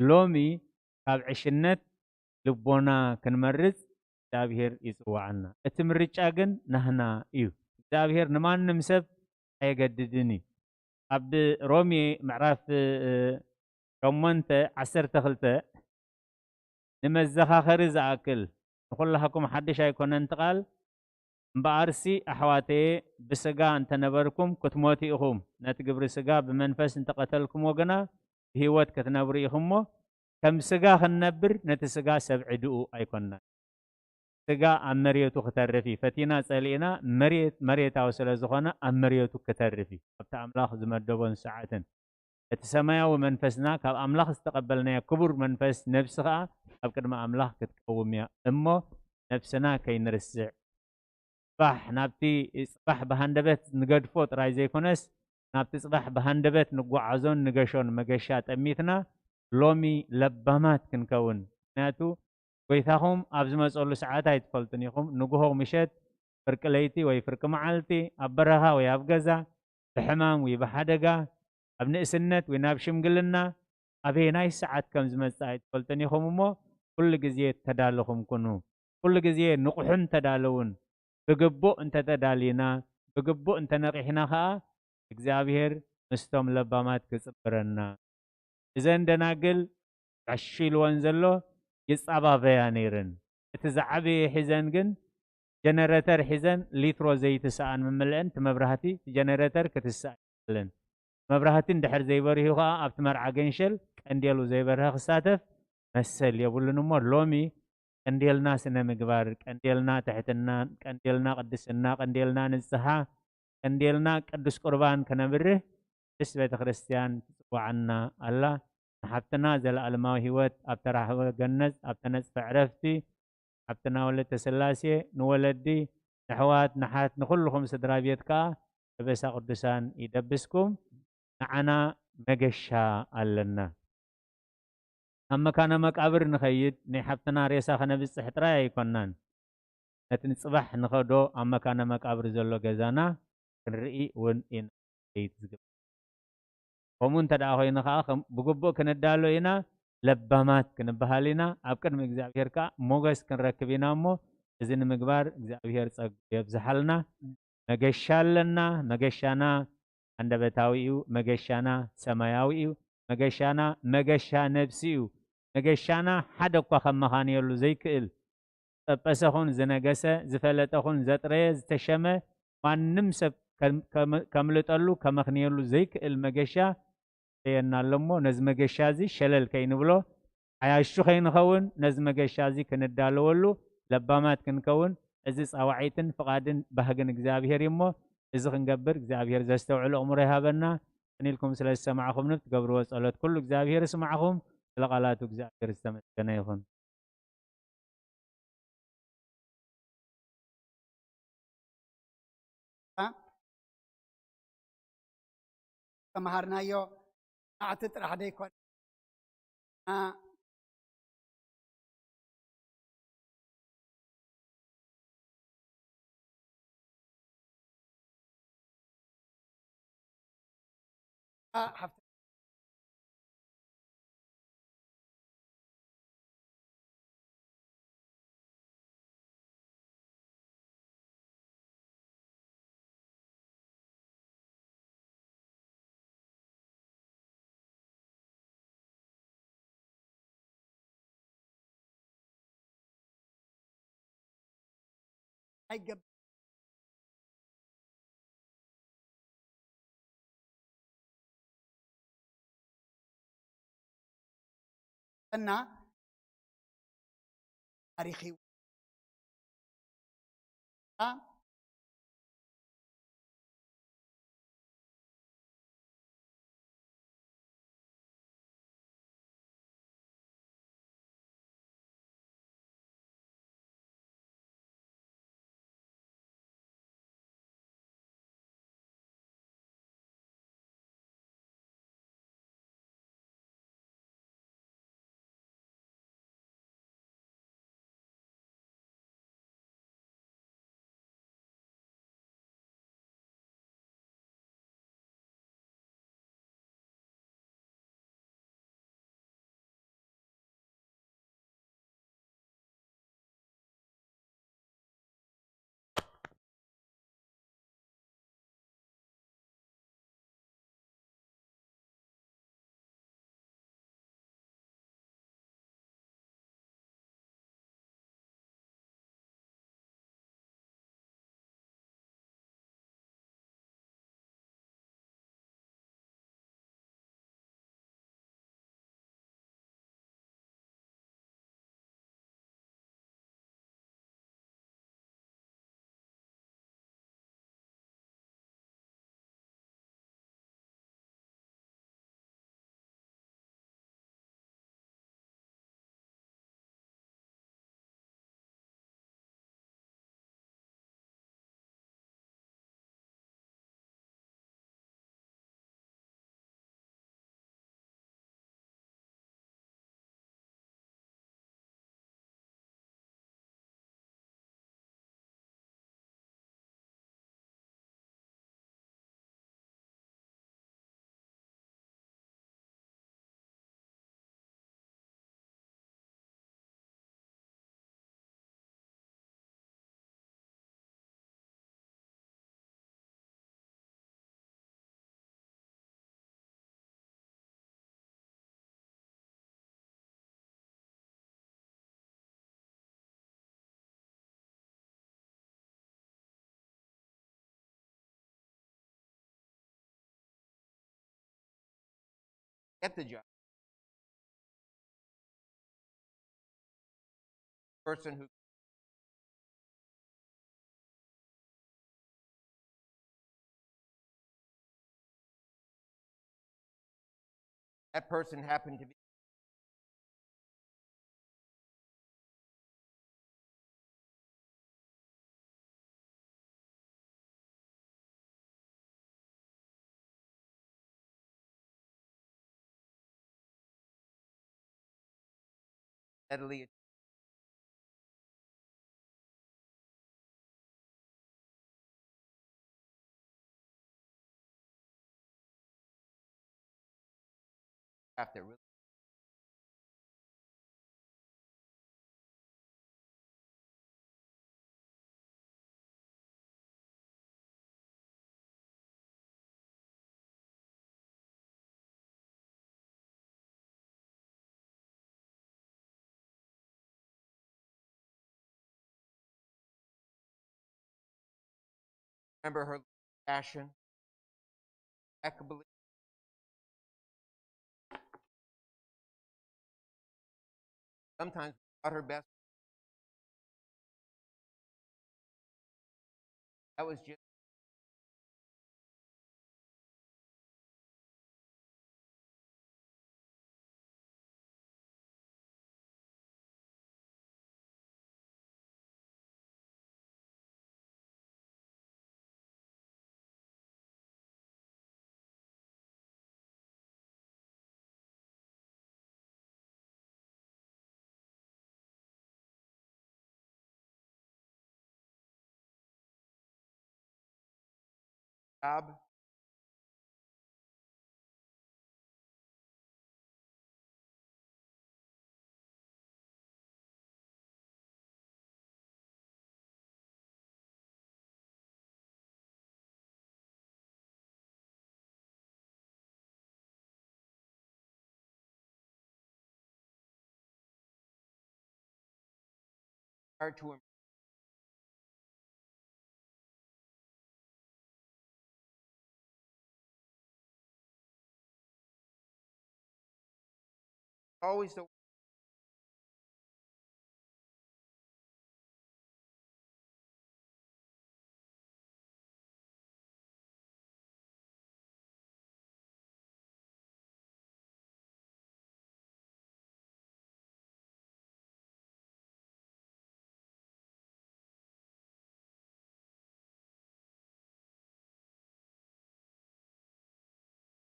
ሎሚ ካብ ዕሽነት ልቦና ክንመርፅ እግዚአብሔር ይጽዋዕና እቲ ምርጫ ግን ናህና እዩ እግዚአብሔር ንማንም ሰብ ኣይገድድን እዩ ኣብ ሮሜ ምዕራፍ 8:12 ንመዘኻኸሪ ዝኣክል ንኹላኩም ሓድሽ ኣይኮነን ቃል እምበኣርሲ ኣሕዋተየ ብስጋ እንተነበርኩም ክትሞቱ ኢኹም ነቲ ግብሪ ስጋ ብመንፈስ እንተቐተልኩሞ ግና ብህይወት ክትነብሩ ኢኹሞ ከም ስጋ ክንነብር ነቲ ስጋ ሰብዕድኡ ኣይኮንና ስጋ ኣብ መሬቱ ክተርፊ ፈቲና ጸሊእና መሬታዊ ስለ ዝኾነ ኣብ መሬቱ ክተርፊ ኣብቲ ኣምላኽ ዝመደቦን ሰዓትን እቲ ሰማያዊ መንፈስና ካብ ኣምላኽ ዝተቐበልናዮ ክቡር መንፈስ ነፍሲ ከዓ ኣብ ቅድሚ ኣምላኽ ክትቀውም እያ እሞ ነፍስና ከይንርስዕ ጽባሕ ናብቲ ጽባሕ ብሃንደበት ንገድፎ ጥራይ ዘይኮነስ ናብቲ ጽባሕ ብሃንደበት ንጓዓዞን ንገሾን መገሻ ጠሚትና ሎሚ ለባማት ክንከውን ምክንያቱ ጎይታኹም ኣብ ዝመፀሉ ሰዓት ኣይትፈልጡን ኢኹም ንጉሆ ምሸት ፍርቂ ለይቲ ወይ ፍርቂ መዓልቲ ኣብ በረኻ ወይ ኣብ ገዛ ብሕማም ወይ ብሓደጋ ኣብ ንእስነት ወይ ናብ ሽምግልና ኣበየናይ ሰዓት ከም ዝመፅእ ኣይትፈልጡን ኢኹም እሞ ኩሉ ግዜ ተዳለኹም ኩኑ ኩሉ ግዜ ንቑሑን ተዳለውን ብግቡእ እንተተዳሊና ብግቡእ እንተነቂሕና ከዓ እግዚኣብሔር ምስቶም ለባማት ክፅብረና እዘን ደናግል ዕሽ ኢልወን ዘሎ ይፃባበያ ነይረን እቲ ዝዓበየ ሒዘን ግን ጀነሬተር ሒዘን ሊትሮ ዘይቲ ሰኣን ምምልአን እቲ መብራህቲ ጀነሬተር ክትስኣን ይለን መብራህቲ እንድሕር ዘይበርሁ ከዓ ኣብቲ መርዓ ገንሸል ቀንዴሉ ዘይበርሀ ክሳተፍ መሰል የብሉን እሞ ሎሚ ቀንዴልና ስነ ምግባር ቀንዴልና ትሕትና ቀንዴልና ቅድስና ቀንዴልና ንጽሓ ቀንዴልና ቅዱስ ቁርባን ከነብርህ ቅድስ ቤተ ክርስቲያን ትጽዋዓና ኣላ ንሓፍትና ዘለኣለማዊ ህይወት ኣብ ተራህበ ገነት ኣብ ተነፅፈ ዕረፍቲ ሓፍትና ወለተ ስላሴ ንወለዲ ንሕዋት ንሓት ንኩልኩም ስድራ ቤት ከዓ በበሳ ቅዱሳን ይደብስኩም ንዓና መገሻ ኣለና ኣብ መካነ መቃብር ንኸይድ ናይ ሓፍትና ሬሳ ከነብፅሕ ጥራይ ኣይኮናን ነቲ ንፅባሕ ንኸዶ ኣብ መካነ መቃብር ዘሎ ገዛና ክንርኢ እውን ኢና ዝግበር ከምኡ እንተደኣ ኮይኑ ከዓ ብግቡእ ክንዳሎ ኢና ለባማት ክንበሃል ኢና ኣብ ቅድሚ እግዚኣብሔር ከዓ ሞገስ ክንረክብ ኢና እሞ እዚ ንምግባር እግዚኣብሔር ፀጉ የብዝሓልና መገሻ ኣለና መገሻና አንደበታዊ እዩ መገሻና ሰማያዊ እዩ መገሻና መገሻ ነብሲ እዩ መገሻና ሓደ እኳ ከመኻንየሉ ዘይክእል ጠበሰኹን ዝነገሰ ዝፈለጠኹን ዘጥረየ ዝተሸመ ማንም ሰብ ከምልጠሉ ከመኽንየሉ ዘይክእል መገሻ የና ኣለሞ ነዚ መገሻ እዚ ሸለል ከይንብሎ ሓያሹ ከይንኸውን ነዚ መገሻ እዚ ክንዳለወሉ ለባማት ክንከውን እዚ ፃዋዒትን ፍቓድን ባህግን እግዚኣብሔር እሞ እዚ ክንገብር እግዚኣብሔር ዘስተውዕሉ እምሮ ይሃበና ከኒልኩም ስለ ዝሰማዕኹም ትገብርዎ ጸሎት ኩሉ እግዚኣብሔር ይስማዕኹም ስለ ቃላቱ እግዚኣብሔር ዝተመስገነ ይኹን ተማሃርናዮ ሰዓት ጥራሕ ደይኮን حفظ أنا تاريخي get the job. Person who that person happened to be steadily after really remember her passion, impeccably. Sometimes not her best. That was just a job. Hard to always the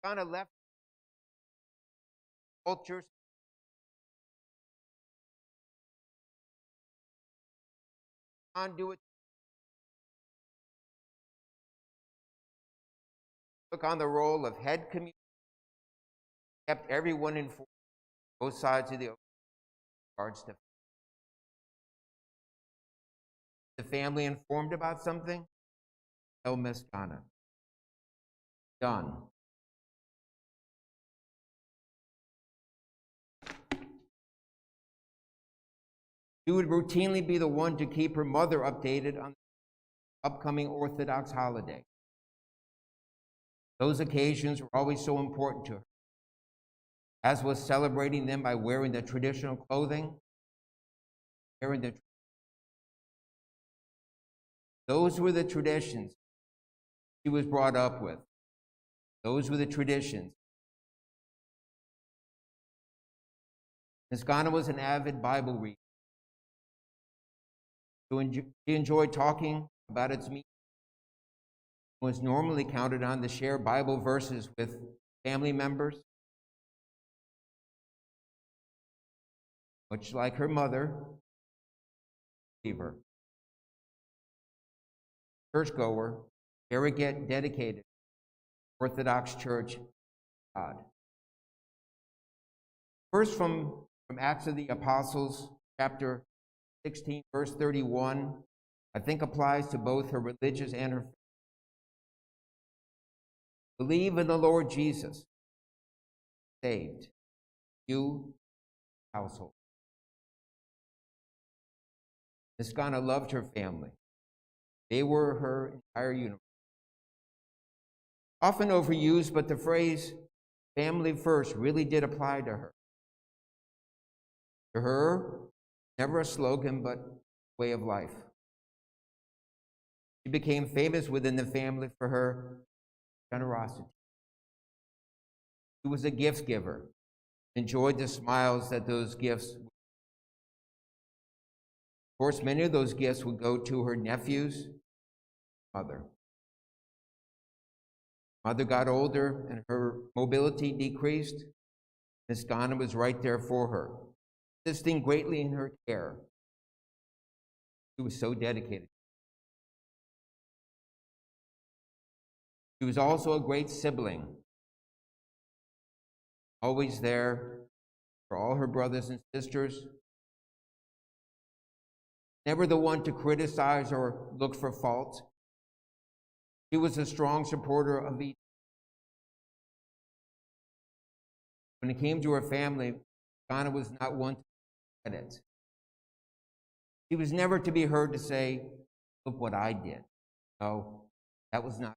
kind of left cultures conduit took on the role of head community, kept everyone informed, both sides of the regards to the family informed about something. Tell Miss Ghana. Done. She would routinely be the one to keep her mother updated on the upcoming Orthodox holiday. Those occasions were always so important to her, as was celebrating them by wearing the traditional clothing, those were the traditions she was brought up with. Those were the traditions. Ms. Ghana was an avid Bible reader. She enjoyed talking about its meaning, was normally counted on to share Bible verses with family members. Much like her mother, believer, churchgoer, very dedicated Orthodox Church God. First from Acts of the Apostles, chapter 16, verse 31, I think applies to both her religious and her faith. Believe in the Lord Jesus, saved, you, household. Miss Ghana loved her family. They were her entire universe. Often overused, but the phrase, family first really did apply to her. To her, never a slogan, but a way of life. She became famous within the family for her generosity. She was a gift giver, enjoyed the smiles that those gifts. Of course, many of those gifts would go to her nephews, mother. Mother got older and her mobility decreased. Miss Ghana was right there for her, assisting greatly in her care. She was so dedicated. She was also a great sibling, always there for all her brothers and sisters, never the one to criticize or look for fault. She was a strong supporter of each. When it came to her family, Ghana was not one to credit. She was never to be heard to say, "Look what I did." No, that was not.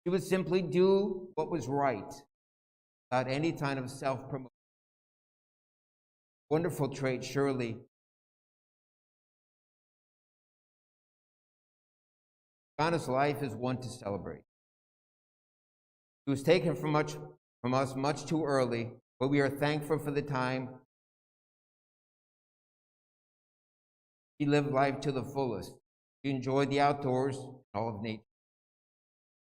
She would simply do what was right without any kind of self-promotion. Wonderful trait, surely. Ghana's life is one to celebrate. She was taken from us much too early, but we are thankful for the time she lived life to the fullest. She enjoyed the outdoors and all of nature.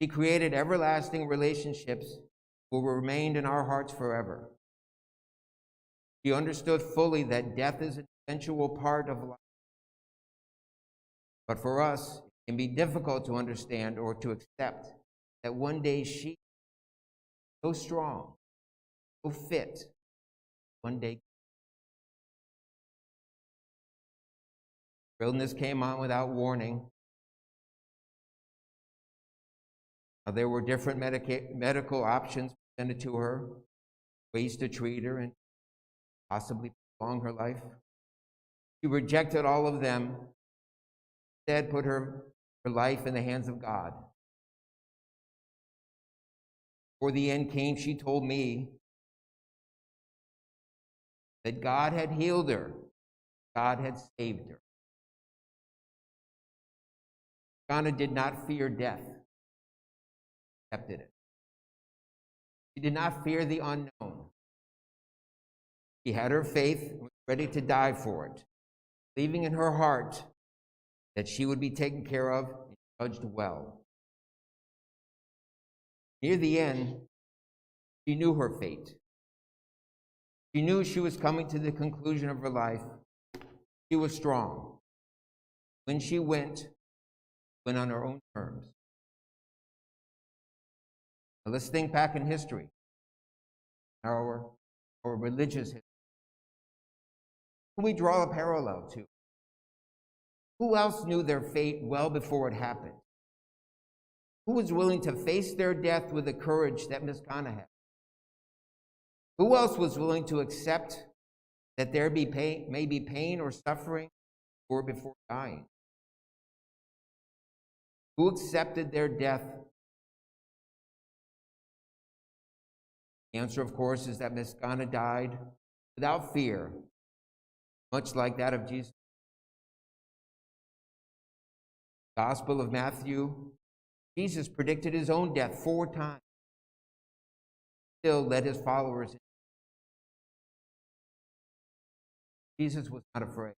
She created everlasting relationships that will remain in our hearts forever. She understood fully that death is an eventual part of life. But for us, it can be difficult to understand or to accept that one day she, so strong, so fit, one day her illness came on without warning. Now, there were different medical options presented to her, ways to treat her and possibly prolong her life. She rejected all of them, instead put her life in the hands of God. Before the end came, she told me that God had healed her, God had saved her. Ghana did not fear death, accepted it. She did not fear the unknown. She had her faith and was ready to die for it, believing in her heart that she would be taken care of and judged well. Near the end, she knew her fate. She knew she was coming to the conclusion of her life. She was strong. When she went on her own terms. Now let's think back in history, our religious history. Who we draw a parallel to? Who else knew their fate well before it happened? Who was willing to face their death with the courage that Miss Ghana had? Who else was willing to accept that there may be pain or suffering before dying? Who accepted their death? The answer, of course, is that Miss Ghana died without fear, much like that of Jesus. Gospel of Matthew, Jesus predicted his own death 4 times. Still led his followers. Jesus was not afraid.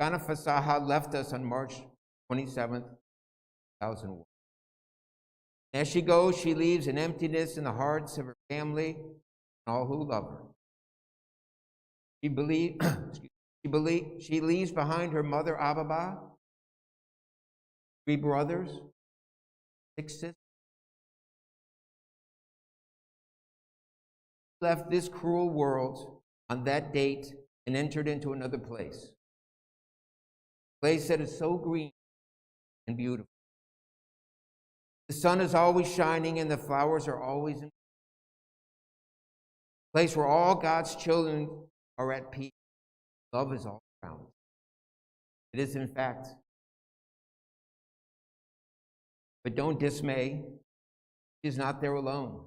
Ghana Fasaha left us on March 27th, 2001. As she goes, she leaves an emptiness in the hearts of her family and all who love her. She leaves behind her mother, Ababa, 3 brothers, 6 sisters. She left this cruel world on that date and entered into another place. A place that is so green and beautiful. The sun is always shining and the flowers are always in. A place where all God's children are at peace. Love is all around. It is, in fact, But don't dismay. She is not there alone.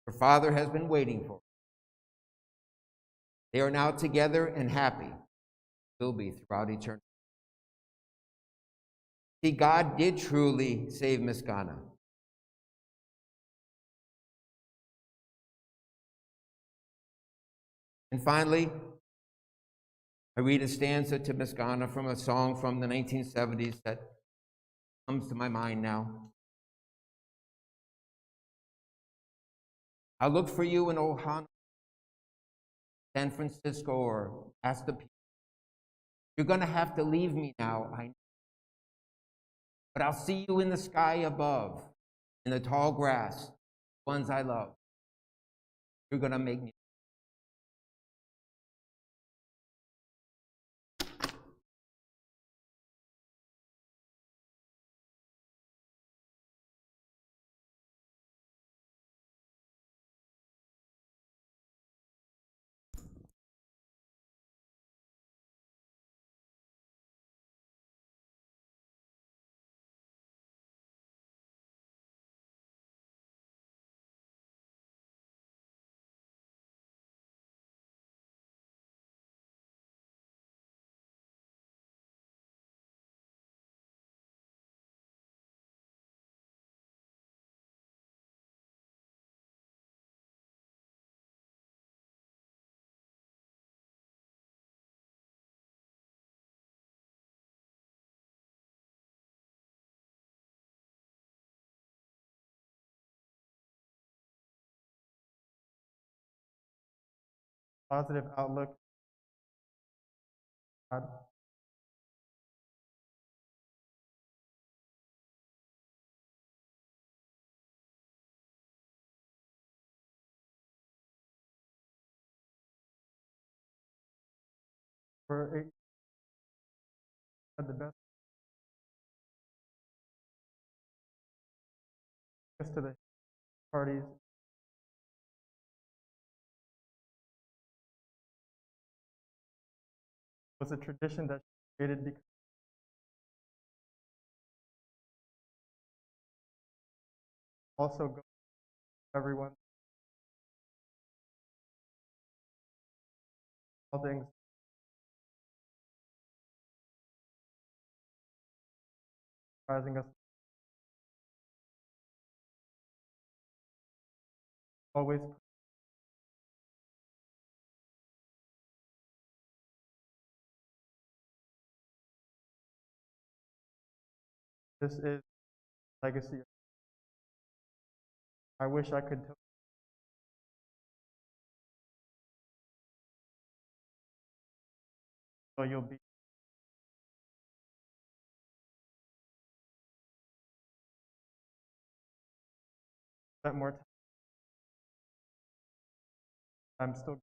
Her father has been waiting for her. They are now together and happy. Will be throughout eternity. See, God did truly save Miss Ghana. And finally, I read a stanza to Miss Ghana from a song from the 1970s that comes to my mind now. I look for you in Ohana, San Francisco, or Pasadena. You're going to have to leave me now, I know. But I'll see you in the sky above, in the tall grass, the ones I love. You're going to make me. Positive outlook. God. Had the best to the parties. It was a tradition that she created because also go everyone all things surprising us always. This is legacy. I wish I could tell. So you'll be spent more time. I'm still.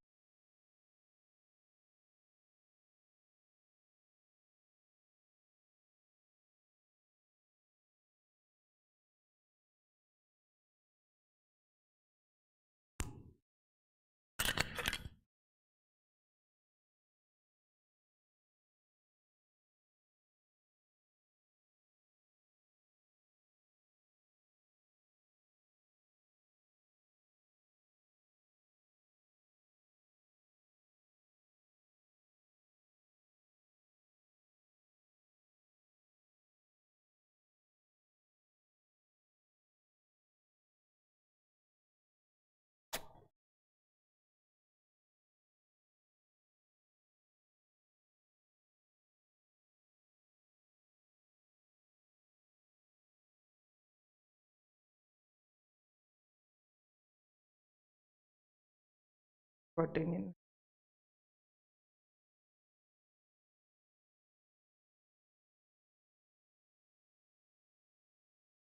Recording.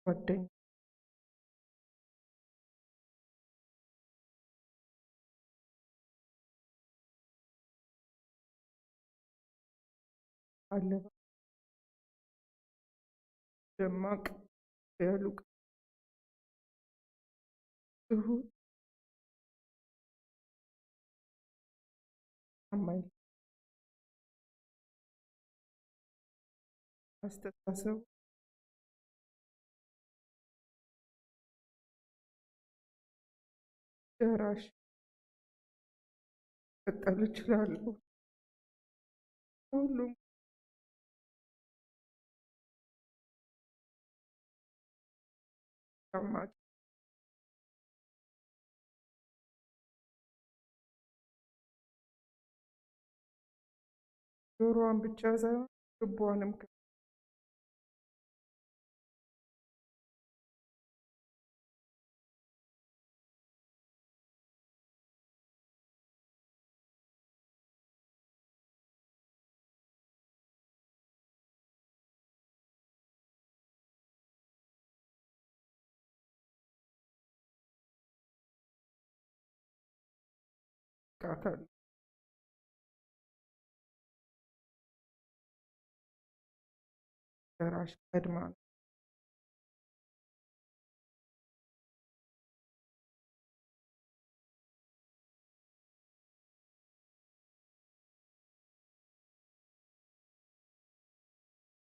Recording. አለባ ደማቅ ያሉ ትሁት ታማኝ አስተሳሰብ ደራሽ መቀጠል እችላለሁ። ሁሉም ሰማች ጆሮዋን ብቻ ሳይሆን ልቧንም ከፍቃታል። ደራሽ ቀድማ ነው።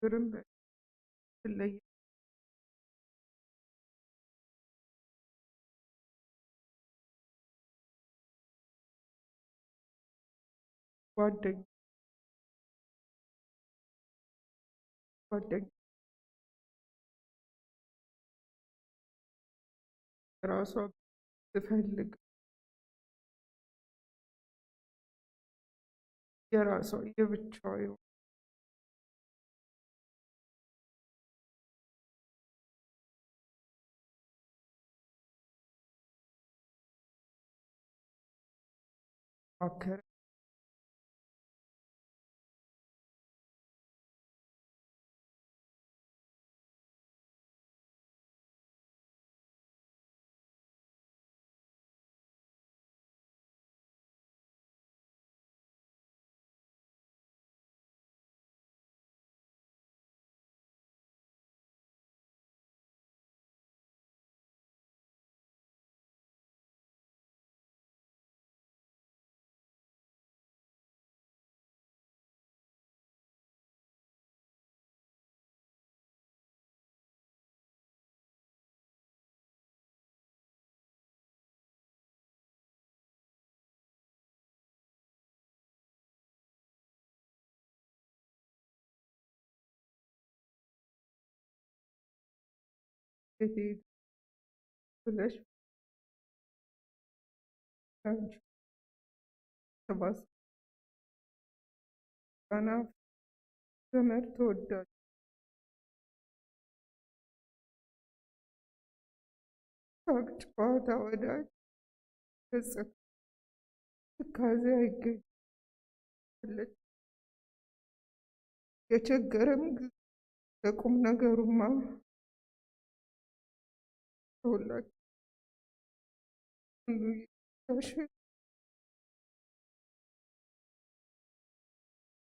ግርም በትለይ ጓደኛ ጓደኛ ራሷ ትፈልግ የራሷ የብቻዋ የሆነ ማከረ ሴት ብለሽ አንቺ ተባስ ጣና ዘመድ ተወዳጅ ሳቅ ጨዋታ ወዳጅ ገጽታ ትካዜ አይገኝለች የቸገረም ጊዜ ለቁም ነገሩማ ሁላችን ሽ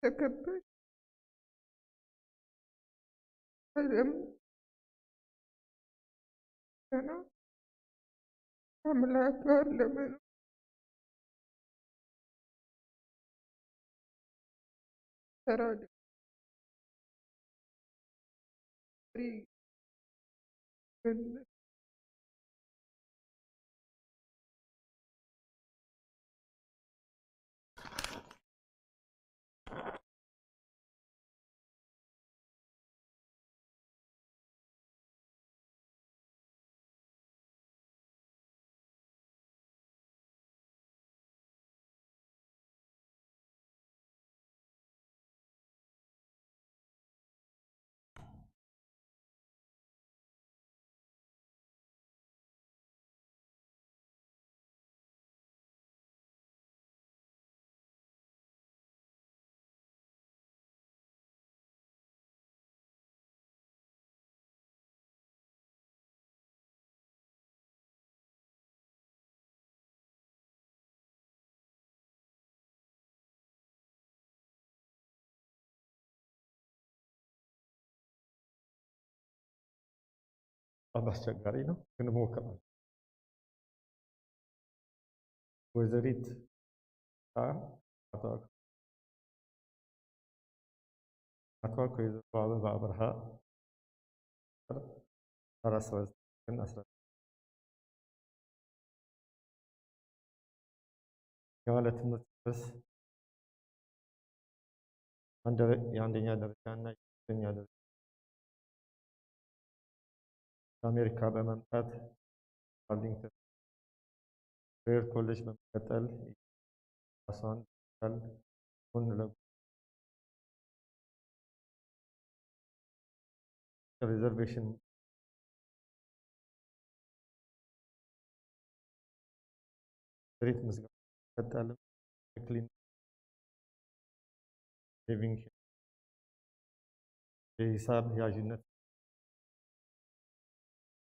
ተከበሽ ዓለም ገና አምላክ ጋር ለመኖር ተራድ በጣም አስቸጋሪ ነው፣ ግን እሞክራለሁ። ወይዘሪት አቶ ወይዘሮ አበባ አብርሃ ያለ ትምህርት ድረስ የአንደኛ ደረጃ እና የሁለተኛ ደረጃ አሜሪካ በመምጣት አርሊንግተን ፕሬየር ኮሌጅ በመቀጠል ራሷን ጎን ለጎን ሪዘርቬሽን ሪት ምዝገባ ቀጠል ክሊኒክ ሊቪንግ የሂሳብ ያዥነት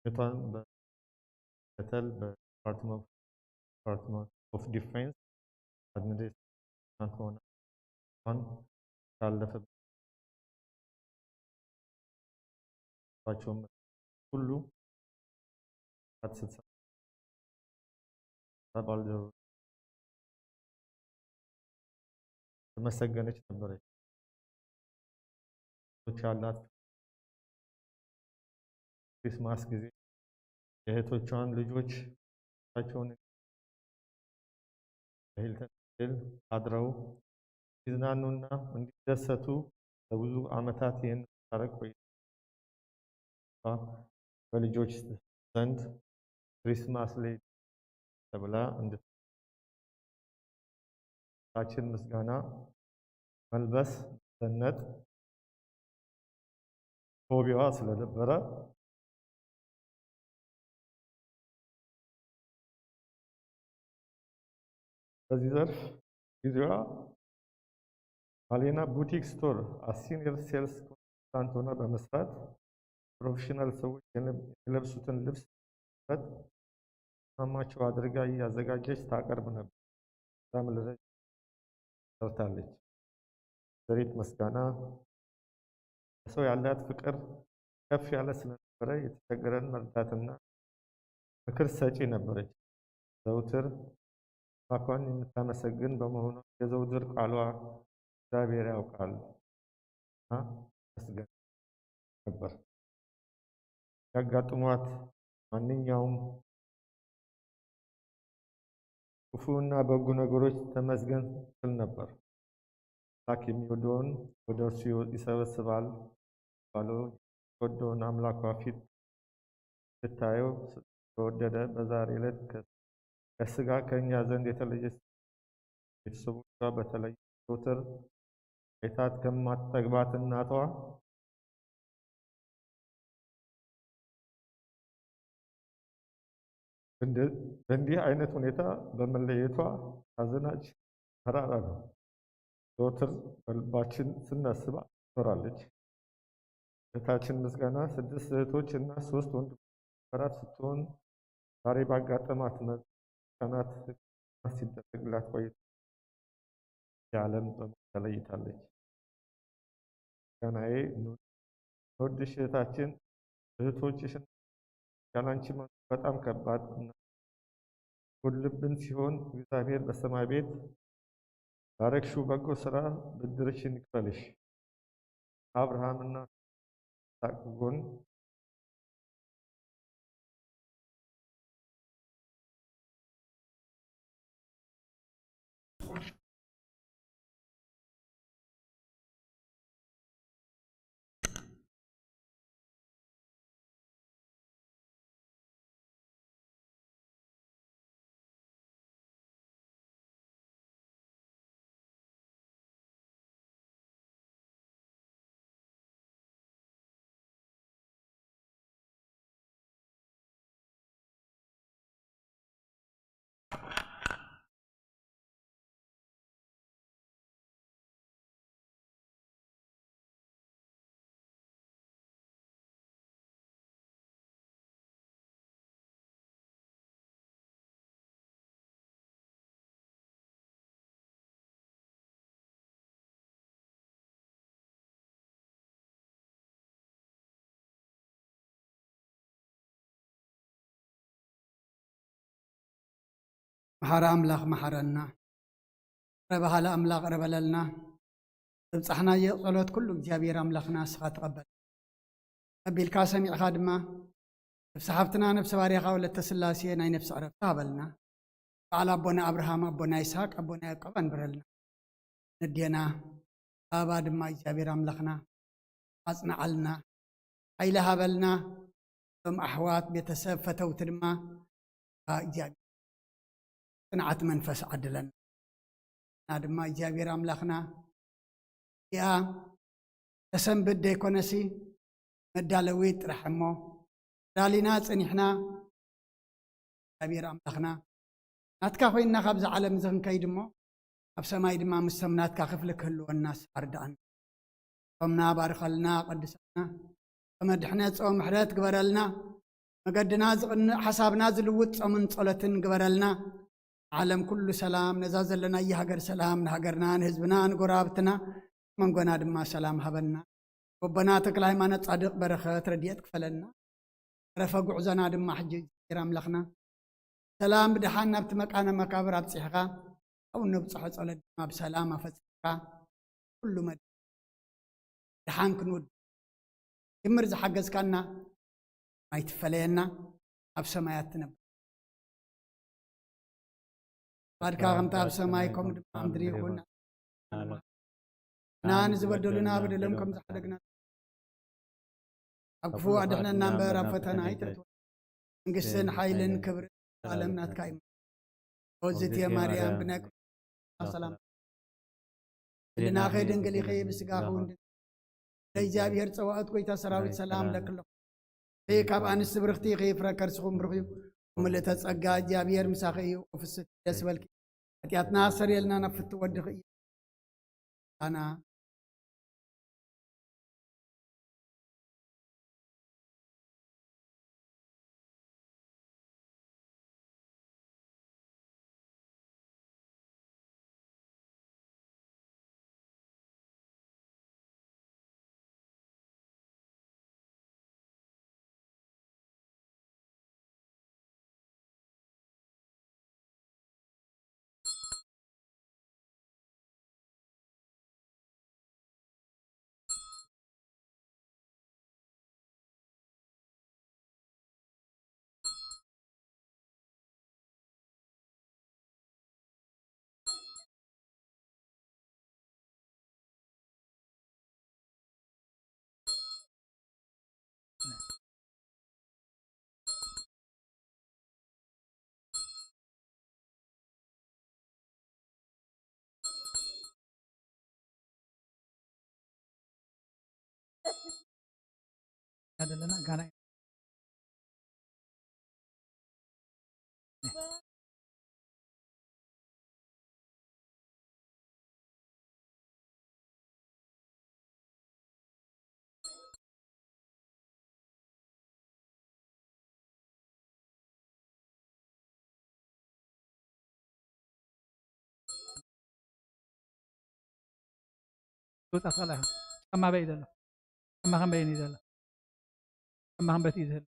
ቷን በተል በዲፓርትመንት ኦፍ ዲፌንስ አድሚኒስትሬሽን ሆነ ሆን ካለፈባቸው ሁሉ አትስሳ ባልደረቦች ተመሰገነች ነበረች። ያላት ክሪስማስ ጊዜ የእህቶቿን ልጆች ቸውን በሂልተን ሆቴል አድረው ሲዝናኑና እንዲደሰቱ ለብዙ ዓመታት ይህን ታረቅ ቆይታ በልጆች ዘንድ ክሪስማስ ሌዲ ተብላ እንድታችን ምስጋና መልበስ ዘነት ሆቢዋ ስለነበረ በዚህ ዘርፍ ጊዜዋ አሌና ቡቲክ ስቶር ሲኒየር ሴልስ ኮንሰልታንት ሆና በመስራት ፕሮፌሽናል ሰዎች የሚለብሱትን ልብስ ማማቸው አድርጋ እያዘጋጀች ታቀርብ ነበር። በጣም ለረጅም ሰርታለች። ዘሪት ምስጋና ሰው ያላት ፍቅር ከፍ ያለ ስለነበረ የተቸገረን መርዳትና ምክር ሰጪ ነበረች። ዘውትር አምላኳን የምታመሰግን በመሆኑ የዘውትር ቃሏ እግዚአብሔር ያውቃል መስገን ነበር። ያጋጥሟት ማንኛውም ክፉና በጎ ነገሮች ተመስገን ትል ነበር። አምላክ የሚወደውን ወደ እርሱ ይሰበስባል ባለው የወደውን አምላኳ ፊት ስታየው ተወደደ። በዛሬ ዕለት ከስጋ ከእኛ ዘንድ የተለየች ቤተሰቦቿ በተለይ ዘወትር አይታት ከማትጠግባት እናቷ በእንዲህ አይነት ሁኔታ በመለየቷ ሐዘናችን መራራ ነው። ዘወትር በልባችን ስናስባ ትኖራለች። እህታችን ምስጋና 6 እህቶች እና 3 ወንድሞች አራት ስትሆን ዛሬ ባጋጠማት ቀናት ሲደረግላት ቆይታ የዓለም በሞት ተለይታለች። ምስጋናዬ እንወድሽ እህታችን፣ እህቶችሽን ያላንቺ መኖር በጣም ከባድ እና ሁልብን ሲሆን እግዚአብሔር በሰማይ ቤት ባረክሽው በጎ ስራ ብድርሽን ይክፈልሽ። አብርሃምና ይስሐቅ ጎን መሐረ አምላኽ መሐረና ረባሃለ አምላኽ ረበለልና እብፃሕናየ ጸሎት ኩሉ እግዚአብሔር አምላኽና ንስኻ ተቐበል ቀቢልካ ሰሚዕኻ ድማ ነፍሲ ሃብትና ነፍሲ ባርያኻ ወለተ ስላሴ ናይ ነፍሲ ዕረፍቲ ሃበልና على أبونا أبراهام أبونا إسحاق أبونا يعقوب أنبرلنا ندينا أباد ما يجابير أملخنا أصنع لنا أيلا هبلنا ثم أحوات بيتسب فتوت ما إيجابي صنعت منفس عدلنا نادم ما يجابير أملخنا يا تسم بدي كونسي مدالويت رحمه دالينا صنيحنا جابير أملخنا ناتكا خوينا خبز عالم زغن كيدمو أب سماي دما مسمناتكا خفلك هلو الناس أردان قمنا بارخلنا قدسنا فمدحنا تصوم محرات قبرلنا مقدنا حسابنا زلوت صمن صلتن قبرلنا عالم كل سلام نزازل لنا يهجر سلام نهجرنا نهزبنا نقرابتنا من قنا دما سلام هبنا ربنا تكلاي ما نتصادق برخات رديتك فلنا رفق عزنا دما حجي كرام لخنا سلام بدحنا بتمكانا مكابر بصحقا أو نبصح صلت ما بسلامة فتحقا كل مد دحان كنود يمرز حقز كنا ما يتفلينا أبسماياتنا بعد كاغمتا أبسمايكم أمدريكونا نان زبدلنا بدلمكم زحدقنا أكفو أدحنا نامبر أفتنا هيتتو نقسن حيلن كبر عالمنا تكايم وزيت يا مريم بنك السلام لنا خيدن قلي خي بسقاخون لإجابي هرتسوات كويتا سراويت سلام لكلكم في كاب أنس برختي خي فركر سخوم برخيو وملتت أجا إجابي هرمساخي وفست يسبلك أتياتنا سريلنا نفت ودخي أنا هذا لنا كان قلت أصلها أما بيدنا أما هم بيني ذلا أما هم بتيذل